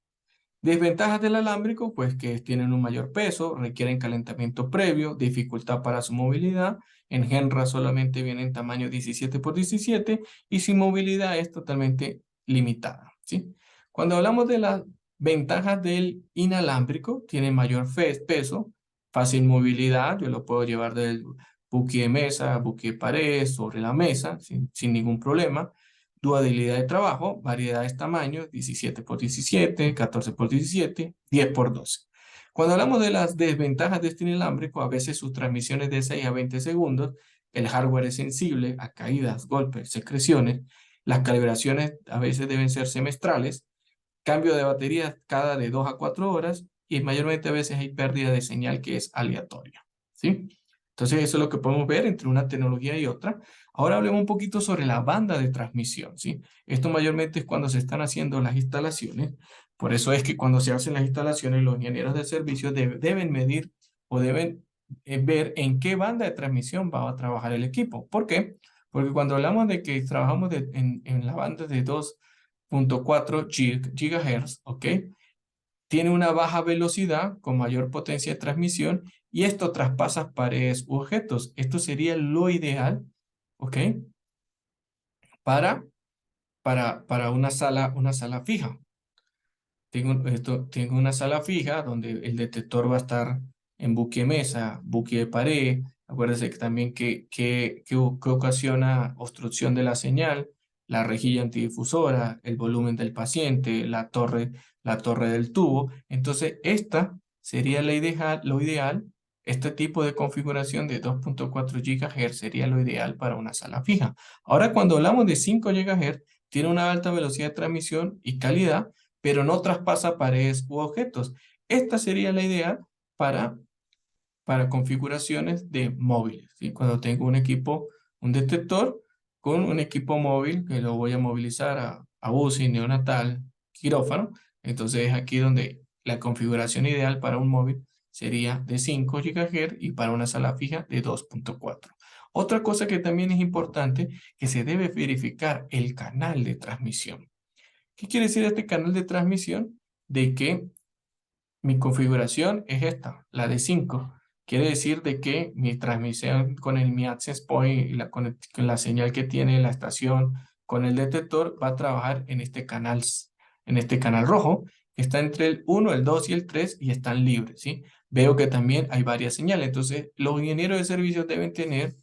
Desventajas del alámbrico, pues que tienen un mayor peso, requieren calentamiento previo, dificultad para su movilidad. En Genra solamente viene en tamaño 17x17 y su movilidad es totalmente limitada, ¿sí? Cuando hablamos de las ventajas del inalámbrico, tiene mayor peso, fácil movilidad, yo lo puedo llevar del buque de mesa, buque de pared, sobre la mesa, sin ningún problema. Durabilidad de trabajo, variedad de tamaños, 17x17, 14x17, 10x12. Cuando hablamos de las desventajas de este inalámbrico, a veces sus transmisiones de 6 a 20 segundos, el hardware es sensible a caídas, golpes, secreciones, las calibraciones a veces deben ser semestrales, cambio de batería cada de 2 a 4 horas y mayormente a veces hay pérdida de señal que es aleatoria, ¿sí? Entonces eso es lo que podemos ver entre una tecnología y otra. Ahora hablemos un poquito sobre la banda de transmisión, ¿sí? Esto mayormente es cuando se están haciendo las instalaciones. Por eso es que cuando se hacen las instalaciones, los ingenieros de servicio deben medir o deben ver en qué banda de transmisión va a trabajar el equipo. ¿Por qué? Porque cuando hablamos de que trabajamos en la banda de 2.4 GHz, ¿ok? Tiene una baja velocidad con mayor potencia de transmisión y esto traspasa paredes u objetos. Esto sería lo ideal, ¿ok? Para, para una sala fija. Tengo una sala fija donde el detector va a estar en buque mesa, buque de pared. Acuérdense que también que ocasiona obstrucción de la señal, la rejilla antidifusora, el volumen del paciente, la torre del tubo. Entonces, esta sería lo ideal. Este tipo de configuración de 2.4 GHz sería lo ideal para una sala fija. Ahora, cuando hablamos de 5 GHz, tiene una alta velocidad de transmisión y calidad, pero no traspasa paredes u objetos. Esta sería la idea para, para configuraciones de móviles, ¿sí? Cuando tengo un equipo, un detector con un equipo móvil que lo voy a movilizar a UCI, neonatal, quirófano, entonces es aquí donde la configuración ideal para un móvil sería de 5 GHz y para una sala fija de 2.4. Otra cosa que también es importante, que se debe verificar el canal de transmisión. ¿Qué quiere decir este canal de transmisión? De que mi configuración es esta, la de 5. Quiere decir de que mi transmisión con mi access point y con la señal que tiene la estación con el detector va a trabajar en este canal rojo, que está entre el 1, el 2 y el 3 y están libres, ¿sí? Veo que también hay varias señales. Entonces, los ingenieros de servicios deben tener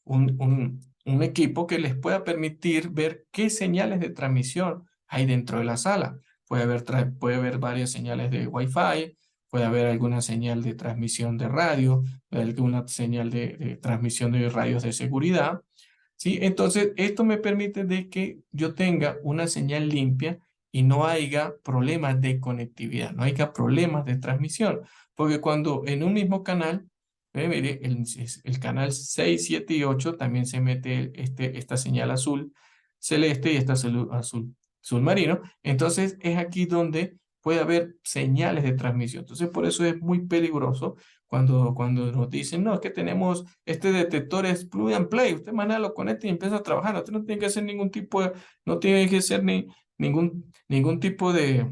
un equipo que les pueda permitir ver qué señales de transmisión hay dentro de la sala. Puede haber varias señales de Wi-Fi, puede haber alguna señal de transmisión de radio, alguna señal de transmisión de radios de seguridad, ¿sí? Entonces, esto me permite de que yo tenga una señal limpia y no haya problemas de conectividad, no haya problemas de transmisión, porque cuando en un mismo canal, mire, el canal 6, 7 y 8 también se mete esta señal azul celeste y esta azul marino, entonces es aquí donde puede haber señales de transmisión. Entonces, por eso es muy peligroso cuando nos dicen, no, es que tenemos este detector es plug and play, usted mañana lo conecta y empieza a trabajar, usted no tiene que hacer ningún tipo de, no tiene que hacer ningún tipo de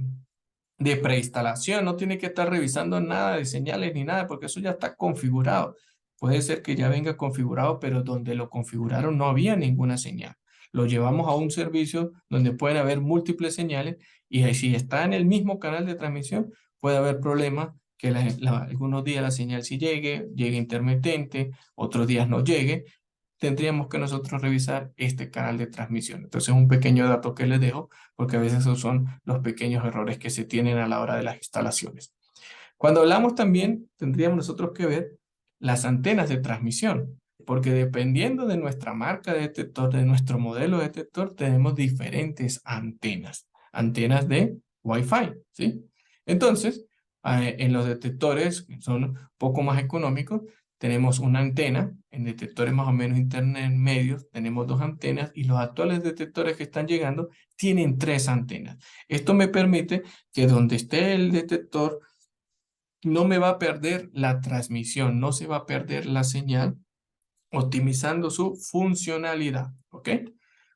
preinstalación, no tiene que estar revisando nada de señales ni nada, porque eso ya está configurado. Puede ser que ya venga configurado, pero donde lo configuraron no había ninguna señal. Lo llevamos a un servicio donde pueden haber múltiples señales y si está en el mismo canal de transmisión, puede haber problemas que algunos días la señal sí llegue intermitente, otros días no llegue, tendríamos que nosotros revisar este canal de transmisión. Entonces, un pequeño dato que les dejo, porque a veces esos son los pequeños errores que se tienen a la hora de las instalaciones. Cuando hablamos también, tendríamos nosotros que ver las antenas de transmisión, porque dependiendo de nuestra marca de detector, de nuestro modelo de detector, tenemos diferentes antenas, antenas de Wi-Fi, ¿sí? Entonces, en los detectores que son un poco más económicos, tenemos una antena, en detectores más o menos intermedios tenemos dos antenas y los actuales detectores que están llegando tienen tres antenas. Esto me permite que donde esté el detector no me va a perder la transmisión, no se va a perder la señal, optimizando su funcionalidad, ¿ok?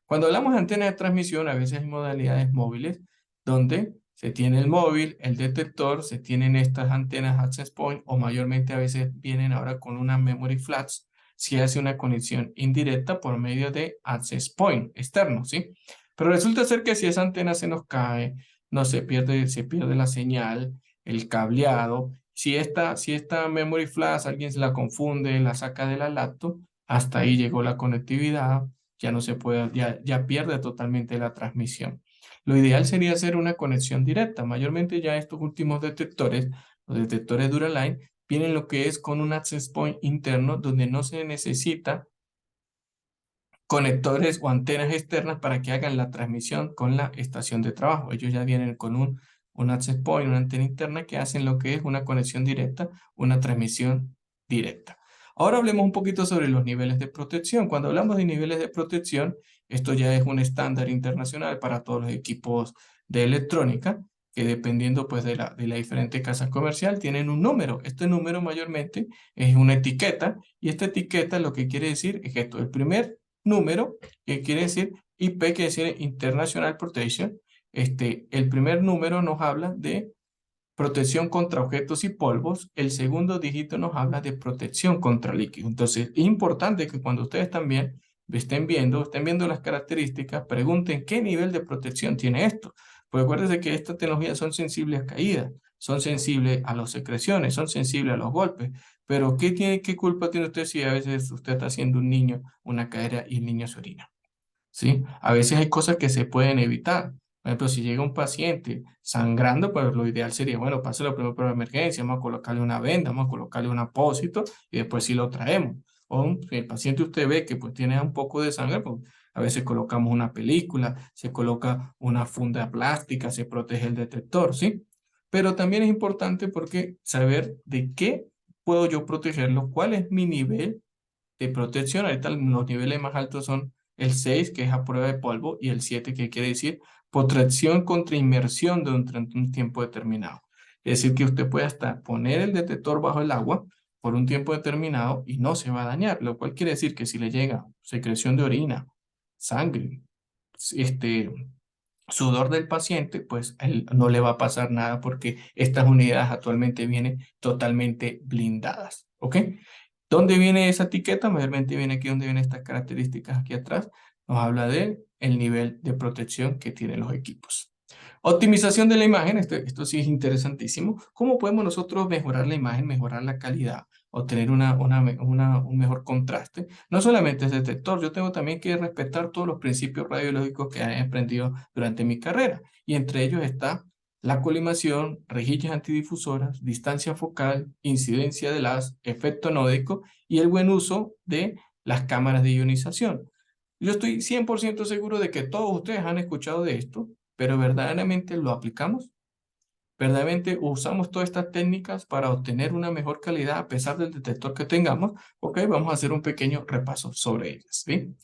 Cuando hablamos de antena de transmisión, a veces hay modalidades móviles donde se tiene el móvil, el detector, se tienen estas antenas access point o mayormente a veces vienen ahora con una memory flash si hace una conexión indirecta por medio de access point externo, ¿sí? Pero resulta ser que si esa antena se nos cae, no se pierde la señal, el cableado. Si esta memory flash alguien se la confunde, la saca de la laptop, hasta ahí llegó la conectividad, ya no se puede, ya pierde totalmente la transmisión. Lo ideal sería hacer una conexión directa. Mayormente ya estos últimos detectores, los detectores Dura-Line, vienen lo que es con un access point interno donde no se necesita conectores o antenas externas para que hagan la transmisión con la estación de trabajo. Ellos ya vienen con un access point, una antena interna que hacen lo que es una conexión directa, una transmisión directa. Ahora hablemos un poquito sobre los niveles de protección. Cuando hablamos de niveles de protección, esto ya es un estándar internacional para todos los equipos de electrónica, que dependiendo pues de la diferente casa comercial tienen un número. Este número mayormente es una etiqueta y esta etiqueta lo que quiere decir es que esto, el primer número, que quiere decir IP, que quiere decir International Protection. El primer número nos habla de protección contra objetos y polvos. El segundo dígito nos habla de protección contra líquidos. Entonces, es importante que cuando ustedes también estén viendo las características, pregunten qué nivel de protección tiene esto. Pues acuérdense que estas tecnologías son sensibles a caídas, son sensibles a las secreciones, son sensibles a los golpes. Pero ¿qué culpa tiene usted si a veces usted está haciendo un niño una cadera y el niño se orina? ¿Sí? A veces hay cosas que se pueden evitar. Por ejemplo, si llega un paciente sangrando, pues lo ideal sería, bueno, páselo primero por emergencia, vamos a colocarle una venda, vamos a colocarle un apósito y después sí lo traemos. O si el paciente usted ve que pues tiene un poco de sangre, pues a veces colocamos una película, se coloca una funda plástica, se protege el detector, ¿sí? Pero también es importante porque saber de qué puedo yo protegerlo, cuál es mi nivel de protección. Ahorita los niveles más altos son el 6 que es a prueba de polvo, y el 7 que quiere decir protección contra inmersión durante un tiempo determinado. Es decir, que usted puede hasta poner el detector bajo el agua por un tiempo determinado y no se va a dañar, lo cual quiere decir que si le llega secreción de orina, sangre, este, sudor del paciente, pues él no le va a pasar nada porque estas unidades actualmente vienen totalmente blindadas, ¿ok? ¿Dónde viene esa etiqueta? Mayormente viene aquí donde vienen estas características aquí atrás. Nos habla de el nivel de protección que tienen los equipos. Optimización de la imagen, esto sí es interesantísimo. ¿Cómo podemos nosotros mejorar la imagen, mejorar la calidad, obtener un mejor contraste? No solamente es detector, yo tengo también que respetar todos los principios radiológicos que he aprendido durante mi carrera. Y entre ellos está la colimación, rejillas antidifusoras, distancia focal, incidencia de las, efecto anódico y el buen uso de las cámaras de ionización. Yo estoy 100% seguro de que todos ustedes han escuchado de esto, pero verdaderamente lo aplicamos. Verdaderamente usamos todas estas técnicas para obtener una mejor calidad a pesar del detector que tengamos. Ok, vamos a hacer un pequeño repaso sobre ellas, ¿sí?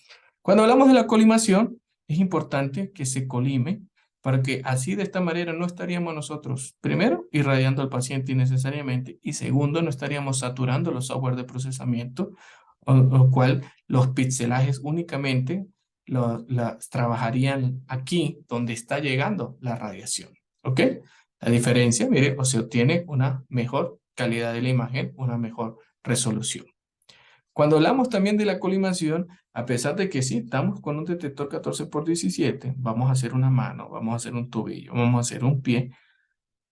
Cuando hablamos de la colimación, es importante que se colime para que así de esta manera no estaríamos nosotros, primero, irradiando al paciente innecesariamente y segundo, no estaríamos saturando los software de procesamiento, lo cual los pixelajes únicamente trabajarían aquí donde está llegando la radiación. ¿Ok? La diferencia, mire, o se obtiene una mejor calidad de la imagen, una mejor resolución. Cuando hablamos también de la colimación, a pesar de que sí estamos con un detector 14 por 17, vamos a hacer una mano, vamos a hacer un tobillo, vamos a hacer un pie,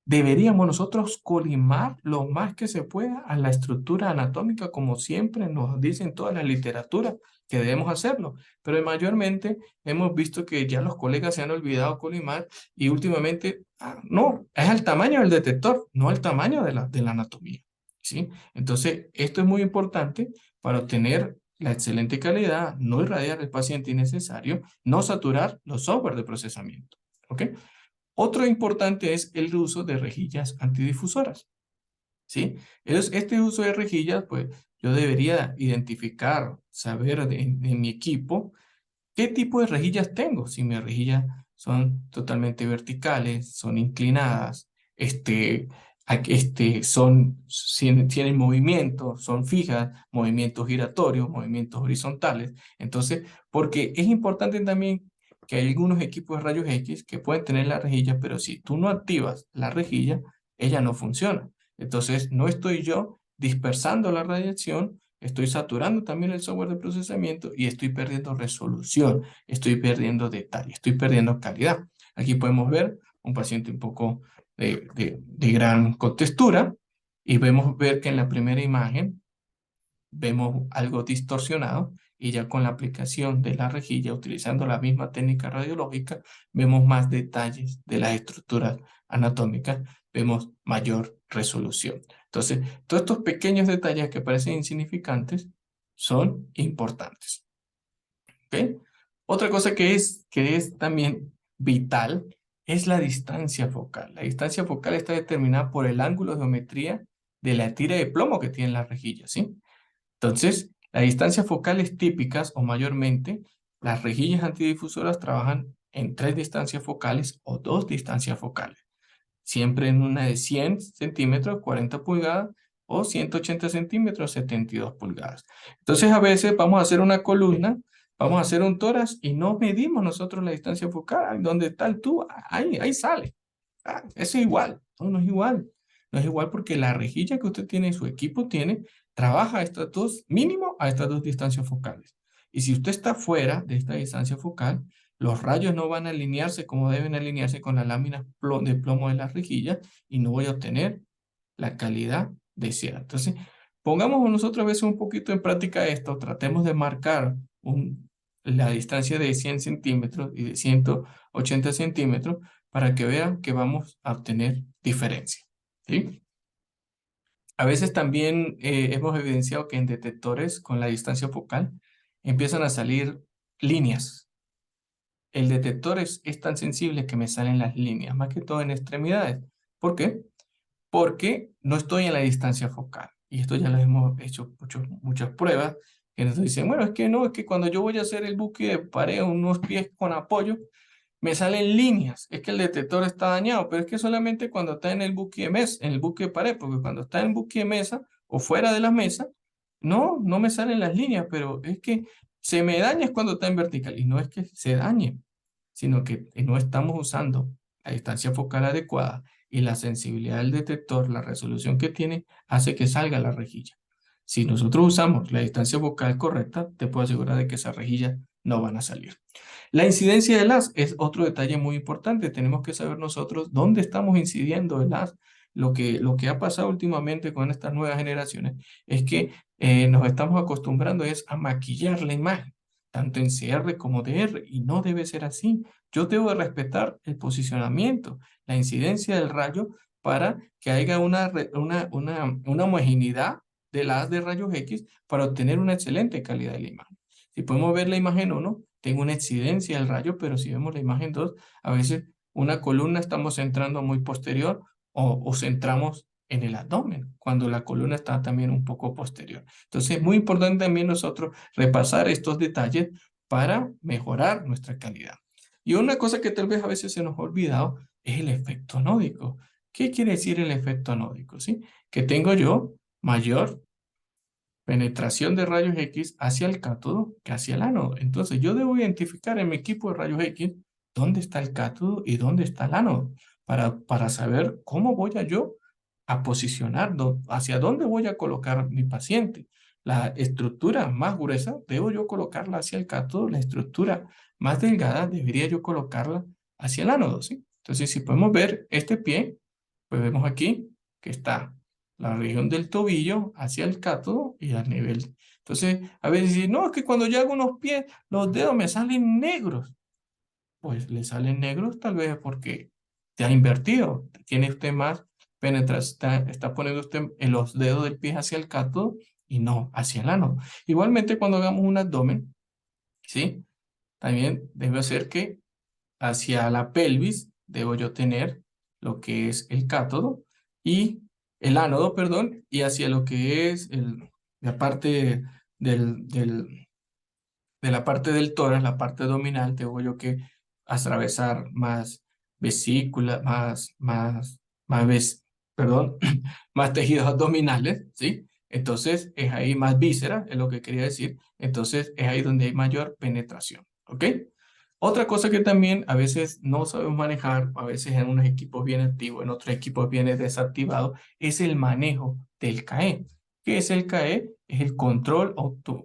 deberíamos nosotros colimar lo más que se pueda a la estructura anatómica, como siempre nos dicen toda la literatura que debemos hacerlo. Pero mayormente hemos visto que ya los colegas se han olvidado colimar y últimamente, no, es el tamaño del detector, no el tamaño de la anatomía. ¿Sí? Entonces, esto es muy importante para obtener la excelente calidad, no irradiar al paciente innecesario, no saturar los software de procesamiento. ¿Ok? Otro importante es el uso de rejillas antidifusoras, ¿sí? Este uso de rejillas, pues yo debería identificar, saber de mi equipo qué tipo de rejillas tengo. Si mis rejillas son totalmente verticales, son inclinadas, tienen movimiento, son fijas, movimientos giratorios, movimientos horizontales. Entonces, porque es importante también que hay algunos equipos de rayos X que pueden tener la rejilla, pero si tú no activas la rejilla, ella no funciona. Entonces, no estoy yo dispersando la radiación, estoy saturando también el software de procesamiento y estoy perdiendo resolución, estoy perdiendo detalle, estoy perdiendo calidad. Aquí podemos ver un paciente un poco de gran contextura y ver que en la primera imagen vemos algo distorsionado y ya con la aplicación de la rejilla, utilizando la misma técnica radiológica, vemos más detalles de las estructuras anatómicas, vemos mayor resolución. Entonces, todos estos pequeños detalles que parecen insignificantes son importantes. ¿Ok? Otra cosa que es también vital es la distancia focal. La distancia focal está determinada por el ángulo de geometría de la tira de plomo que tiene la rejilla, ¿sí? Entonces, las distancias focales típicas o mayormente, las rejillas antidifusoras trabajan en 3 distancias focales o 2 distancias focales, siempre en una de 100 centímetros, 40 pulgadas, o 180 centímetros, 72 pulgadas. Entonces, a veces vamos a hacer una columna, vamos a hacer un tórax y no medimos nosotros la distancia focal. ¿Dónde está el tubo? Ahí sale. Eso es igual. No, no es igual. No es igual porque la rejilla que usted tiene y su equipo tiene, trabaja a estas dos, mínimo a estas 2 distancias focales. Y si usted está fuera de esta distancia focal, los rayos no van a alinearse como deben alinearse con las láminas de plomo de la rejilla y no voy a obtener la calidad deseada. Entonces, pongamos nosotros a veces un poquito en práctica esto, tratemos de marcar la distancia de 100 centímetros y de 180 centímetros para que vean que vamos a obtener diferencia. ¿Sí? A veces también hemos evidenciado que en detectores con la distancia focal empiezan a salir líneas. El detector es tan sensible que me salen las líneas, más que todo en extremidades. ¿Por qué? Porque no estoy en la distancia focal. Y esto ya lo hemos hecho muchas pruebas, que nos dicen, bueno, es que no, es que cuando yo voy a hacer el buque de pared, unos pies con apoyo, me salen líneas. Es que el detector está dañado, pero es que solamente cuando está en el buque de mesa, en el buque de pared, porque cuando está en el buque de mesa o fuera de la mesa, no me salen las líneas, pero es que se me daña es cuando está en vertical. Y no es que se dañe, sino que no estamos usando la distancia focal adecuada y la sensibilidad del detector, la resolución que tiene, hace que salga la rejilla. Si nosotros usamos la distancia focal correcta, te puedo asegurar de que esas rejillas no van a salir. La incidencia del haz es otro detalle muy importante. Tenemos que saber nosotros dónde estamos incidiendo el haz. Lo que ha pasado últimamente con estas nuevas generaciones es que nos estamos acostumbrando es a maquillar la imagen, tanto en CR como DR, y no debe ser así. Yo debo de respetar el posicionamiento, la incidencia del rayo para que haya una homogeneidad del haz de rayos X para obtener una excelente calidad de la imagen. Si podemos ver la imagen 1, tengo una incidencia del rayo, pero si vemos la imagen 2, a veces una columna estamos centrando muy posterior o centramos en el abdomen, cuando la columna está también un poco posterior. Entonces es muy importante también nosotros repasar estos detalles para mejorar nuestra calidad. Y una cosa que tal vez a veces se nos ha olvidado es el efecto anódico. ¿Qué quiere decir el efecto anódico? ¿Sí? Que tengo yo mayor penetración de rayos X hacia el cátodo que hacia el ánodo. Entonces yo debo identificar en mi equipo de rayos X dónde está el cátodo y dónde está el ánodo para saber cómo voy a posicionar, hacia dónde voy a colocar mi paciente. La estructura más gruesa debo yo colocarla hacia el cátodo, la estructura más delgada debería yo colocarla hacia el ánodo, ¿sí? Entonces si podemos ver este pie, Pues vemos aquí que está la región del tobillo hacia el cátodo y al nivel. Entonces, a veces dicen, no, es que cuando yo hago unos pies, los dedos me salen negros. Pues le salen negros tal vez porque te ha invertido. Tiene usted más penetración, está poniendo usted en los dedos del pie hacia el cátodo y no hacia el ano. Igualmente cuando hagamos un abdomen, ¿sí? También debe ser que hacia la pelvis debo yo tener lo que es el cátodo y el ánodo, perdón, y hacia lo que es la parte del de la parte del tórax, la parte abdominal, tengo yo que atravesar más vesícula, perdón, más tejidos abdominales, ¿sí? Entonces es ahí más víscera, es lo que quería decir. Entonces es ahí donde hay mayor penetración, ¿ok? Otra cosa que también a veces no sabemos manejar, a veces en unos equipos bien activos, en otros equipos viene desactivado, es el manejo del CAE. ¿Qué es el CAE? Es el control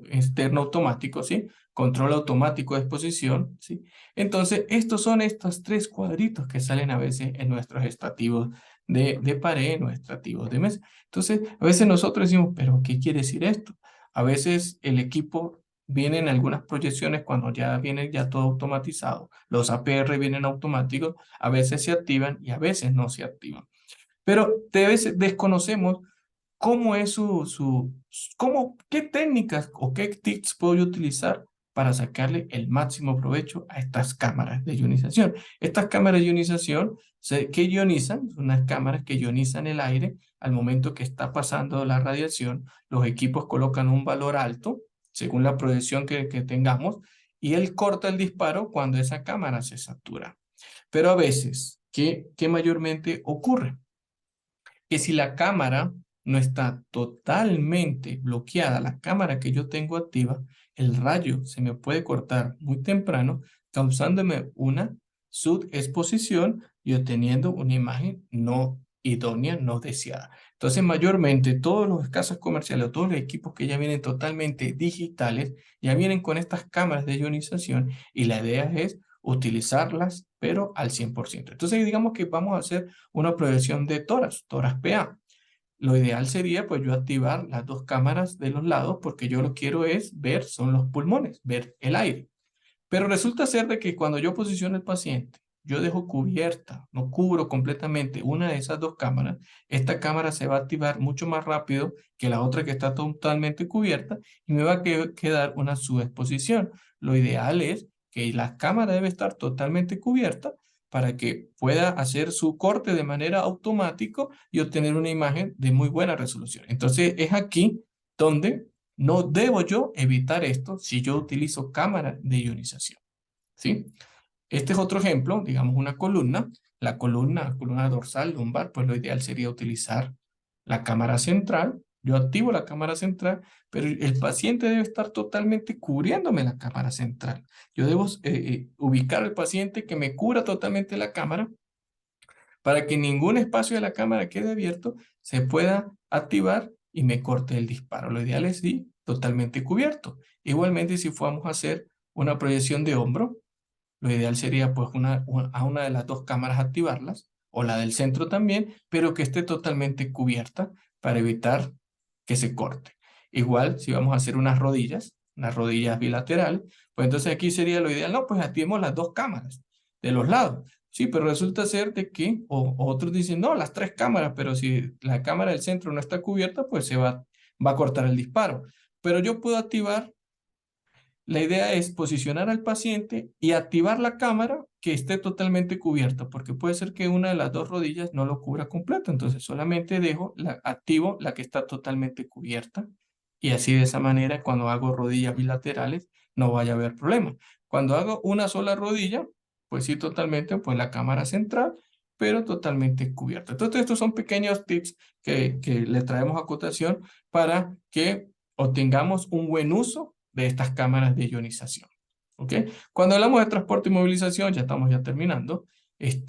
externo automático, ¿sí? Control automático de exposición, ¿sí? Entonces, estos son estos tres cuadritos que salen a veces en nuestros estativos de pared, en nuestros estativos de mesa. Entonces, a veces nosotros decimos, ¿pero qué quiere decir esto? A veces el equipo viene en algunas proyecciones cuando ya viene ya todo automatizado. Los APR vienen automáticos, a veces se activan y a veces no se activan. Pero a veces desconocemos cómo es qué técnicas o qué tips puedo yo utilizar para sacarle el máximo provecho a estas cámaras de ionización. Estas cámaras de ionización, ¿qué ionizan? Son unas cámaras que ionizan el aire al momento que está pasando la radiación. Los equipos colocan un valor alto según la proyección que tengamos y él corta el disparo cuando esa cámara se satura. Pero a veces, ¿qué mayormente ocurre? Que si la cámara no está totalmente bloqueada, la cámara que yo tengo activa, el rayo se me puede cortar muy temprano, causándome una subexposición y obteniendo una imagen no idónea, no deseada. Entonces, mayormente todos los casos comerciales, todos los equipos que ya vienen totalmente digitales, ya vienen con estas cámaras de ionización y la idea es utilizarlas, pero al 100%. Entonces, digamos que vamos a hacer una proyección de toras PA. Lo ideal sería pues yo activar las dos cámaras de los lados porque yo lo quiero es ver, son los pulmones, ver el aire. Pero resulta ser de que cuando yo posiciono al paciente, yo dejo cubierta, no cubro completamente una de esas dos cámaras, esta cámara se va a activar mucho más rápido que la otra que está totalmente cubierta y me va a quedar una subexposición. Lo ideal es que la cámara debe estar totalmente cubierta para que pueda hacer su corte de manera automática y obtener una imagen de muy buena resolución. Entonces es aquí donde no debo yo evitar esto si yo utilizo cámara de ionización, ¿sí? Este es otro ejemplo, digamos una columna. La columna dorsal, lumbar, pues lo ideal sería utilizar la cámara central. Yo activo la cámara central, pero el paciente debe estar totalmente cubriéndome la cámara central. Yo debo ubicar al paciente que me cubra totalmente la cámara para que ningún espacio de la cámara quede abierto, se pueda activar y me corte el disparo. Lo ideal es sí, totalmente cubierto. Igualmente, si fuéramos a hacer una proyección de hombro, lo ideal sería pues a una de las dos cámaras activarlas, o la del centro también, pero que esté totalmente cubierta para evitar que se corte. Igual, si vamos a hacer unas rodillas bilaterales, pues entonces aquí sería lo ideal, no, pues activemos las dos cámaras de los lados. Sí, pero resulta ser de que, o otros dicen, no, las tres cámaras, pero si la cámara del centro no está cubierta, pues va a cortar el disparo. Pero yo puedo activar, la idea es posicionar al paciente y activar la cámara que esté totalmente cubierta, porque puede ser que una de las dos rodillas no lo cubra completo, entonces solamente activo la que está totalmente cubierta y así de esa manera cuando hago rodillas bilaterales no vaya a haber problema. Cuando hago una sola rodilla, pues sí totalmente, pues la cámara central, pero totalmente cubierta. Entonces estos son pequeños tips que le traemos a cotación para que obtengamos un buen uso de estas cámaras de ionización. ¿Ok? Cuando hablamos de transporte y movilización, ya estamos ya terminando, es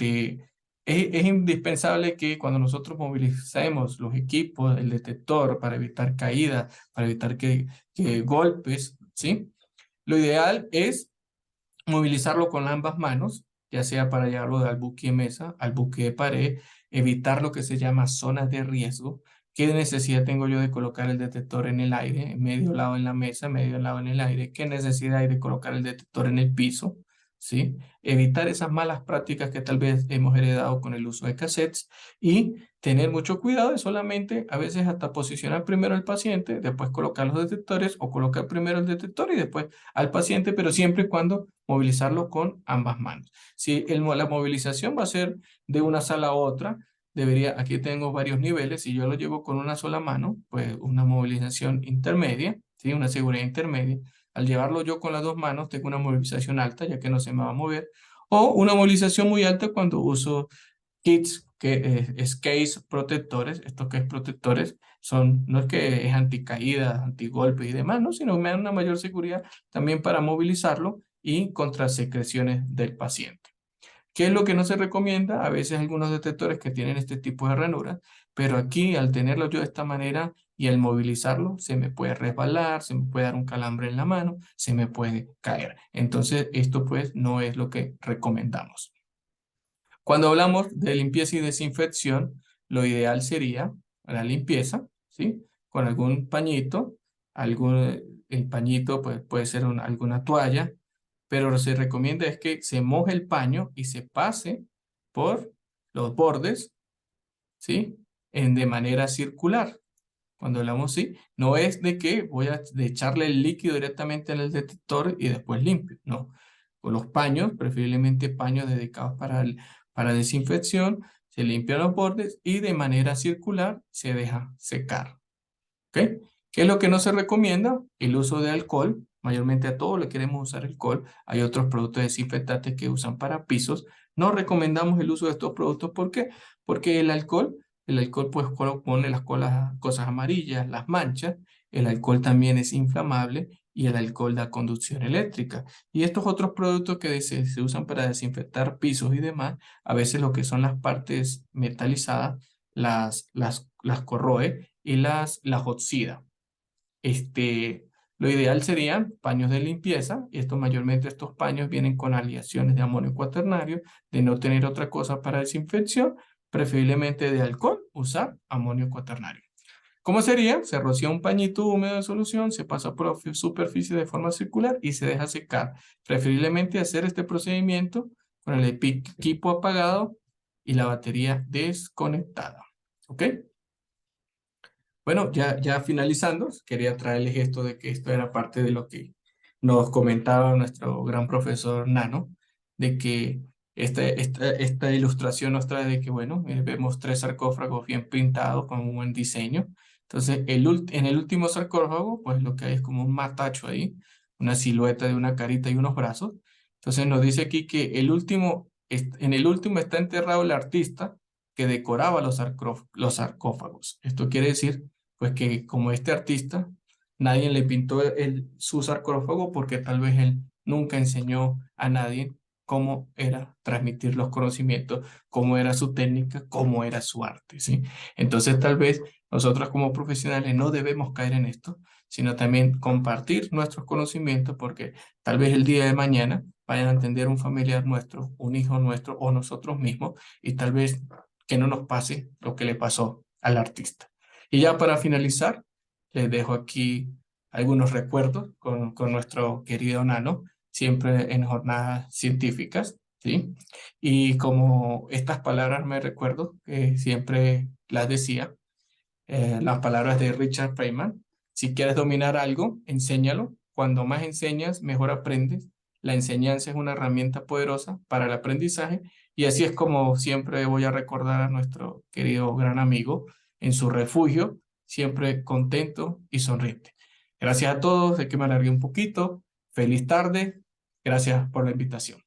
indispensable que cuando nosotros movilicemos los equipos, el detector para evitar caídas, para evitar que golpes, ¿sí? Lo ideal es movilizarlo con ambas manos, ya sea para llevarlo del buque de mesa al buque de pared, evitar lo que se llama zonas de riesgo. ¿Qué necesidad tengo yo de colocar el detector en el aire, medio lado en la mesa, medio lado en el aire? ¿Qué necesidad hay de colocar el detector en el piso? ¿Sí? Evitar esas malas prácticas que tal vez hemos heredado con el uso de cassettes y tener mucho cuidado de solamente a veces hasta posicionar primero al paciente, después colocar los detectores o colocar primero el detector y después al paciente, pero siempre y cuando movilizarlo con ambas manos. Si la movilización va a ser de una sala a otra, aquí tengo varios niveles, si yo lo llevo con una sola mano, pues una movilización intermedia, ¿sí? Una seguridad intermedia. Al llevarlo yo con las dos manos, tengo una movilización alta, ya que no se me va a mover, o una movilización muy alta cuando uso kits que es case protectores. Estos case protectores son, no es que es anticaída, antigolpe y demás, ¿no? Sino me dan una mayor seguridad también para movilizarlo y contra secreciones del paciente. ¿Qué es lo que no se recomienda? A veces algunos detectores que tienen este tipo de ranuras, pero aquí al tenerlo yo de esta manera y al movilizarlo, se me puede resbalar, se me puede dar un calambre en la mano, se me puede caer. Entonces, esto pues no es lo que recomendamos. Cuando hablamos de limpieza y desinfección, lo ideal sería la limpieza, ¿sí? Con algún pañito, el pañito pues, puede ser alguna toalla, pero lo que se recomienda es que se moje el paño y se pase por los bordes, ¿sí? De manera circular. Cuando hablamos así, no es de que de echarle el líquido directamente en el detector y después limpio, no. Con los paños, preferiblemente paños dedicados para desinfección, se limpian los bordes y de manera circular se deja secar. ¿Ok? ¿Qué es lo que no se recomienda? El uso de alcohol. Mayormente a todos le queremos usar alcohol. Hay otros productos desinfectantes que usan para pisos. No recomendamos el uso de estos productos. ¿Por qué? Porque el alcohol pues pone las cosas amarillas, las manchas. El alcohol también es inflamable y el alcohol da conducción eléctrica. Y estos otros productos que se usan para desinfectar pisos y demás, a veces lo que son las partes metalizadas las corroe y las oxida. Este, lo ideal serían paños de limpieza, y mayormente estos paños vienen con aleaciones de amonio cuaternario, de no tener otra cosa para desinfección, preferiblemente de alcohol, usar amonio cuaternario. ¿Cómo sería? Se rocía un pañito húmedo de solución, se pasa por la superficie de forma circular y se deja secar. Preferiblemente hacer este procedimiento con el equipo apagado y la batería desconectada. ¿Ok? Bueno, ya finalizando, quería traerles esto de que esto era parte de lo que nos comentaba nuestro gran profesor Nano, de que esta ilustración nos trae de que, bueno, vemos tres sarcófagos bien pintados con un buen diseño. Entonces, en el último sarcófago, pues lo que hay es como un matacho ahí, una silueta de una carita y unos brazos. Entonces, nos dice aquí que en el último está enterrado el artista que decoraba los sarcófagos. Esto quiere decir pues que como este artista, nadie le pintó su sarcófago porque tal vez él nunca enseñó a nadie cómo era transmitir los conocimientos, cómo era su técnica, cómo era su arte, ¿sí? Entonces tal vez nosotros como profesionales no debemos caer en esto, sino también compartir nuestros conocimientos porque tal vez el día de mañana vayan a entender un familiar nuestro, un hijo nuestro o nosotros mismos y tal vez que no nos pase lo que le pasó al artista. Y ya para finalizar, les dejo aquí algunos recuerdos con nuestro querido Nano, siempre en jornadas científicas, ¿sí? Y como estas palabras me recuerdo, que siempre las decía, las palabras de Richard Feynman: si quieres dominar algo, enséñalo. Cuando más enseñas, mejor aprendes. La enseñanza es una herramienta poderosa para el aprendizaje y así es como siempre voy a recordar a nuestro querido gran amigo en su refugio, siempre contento y sonriente. Gracias a todos, de que me alargué un poquito. Feliz tarde. Gracias por la invitación.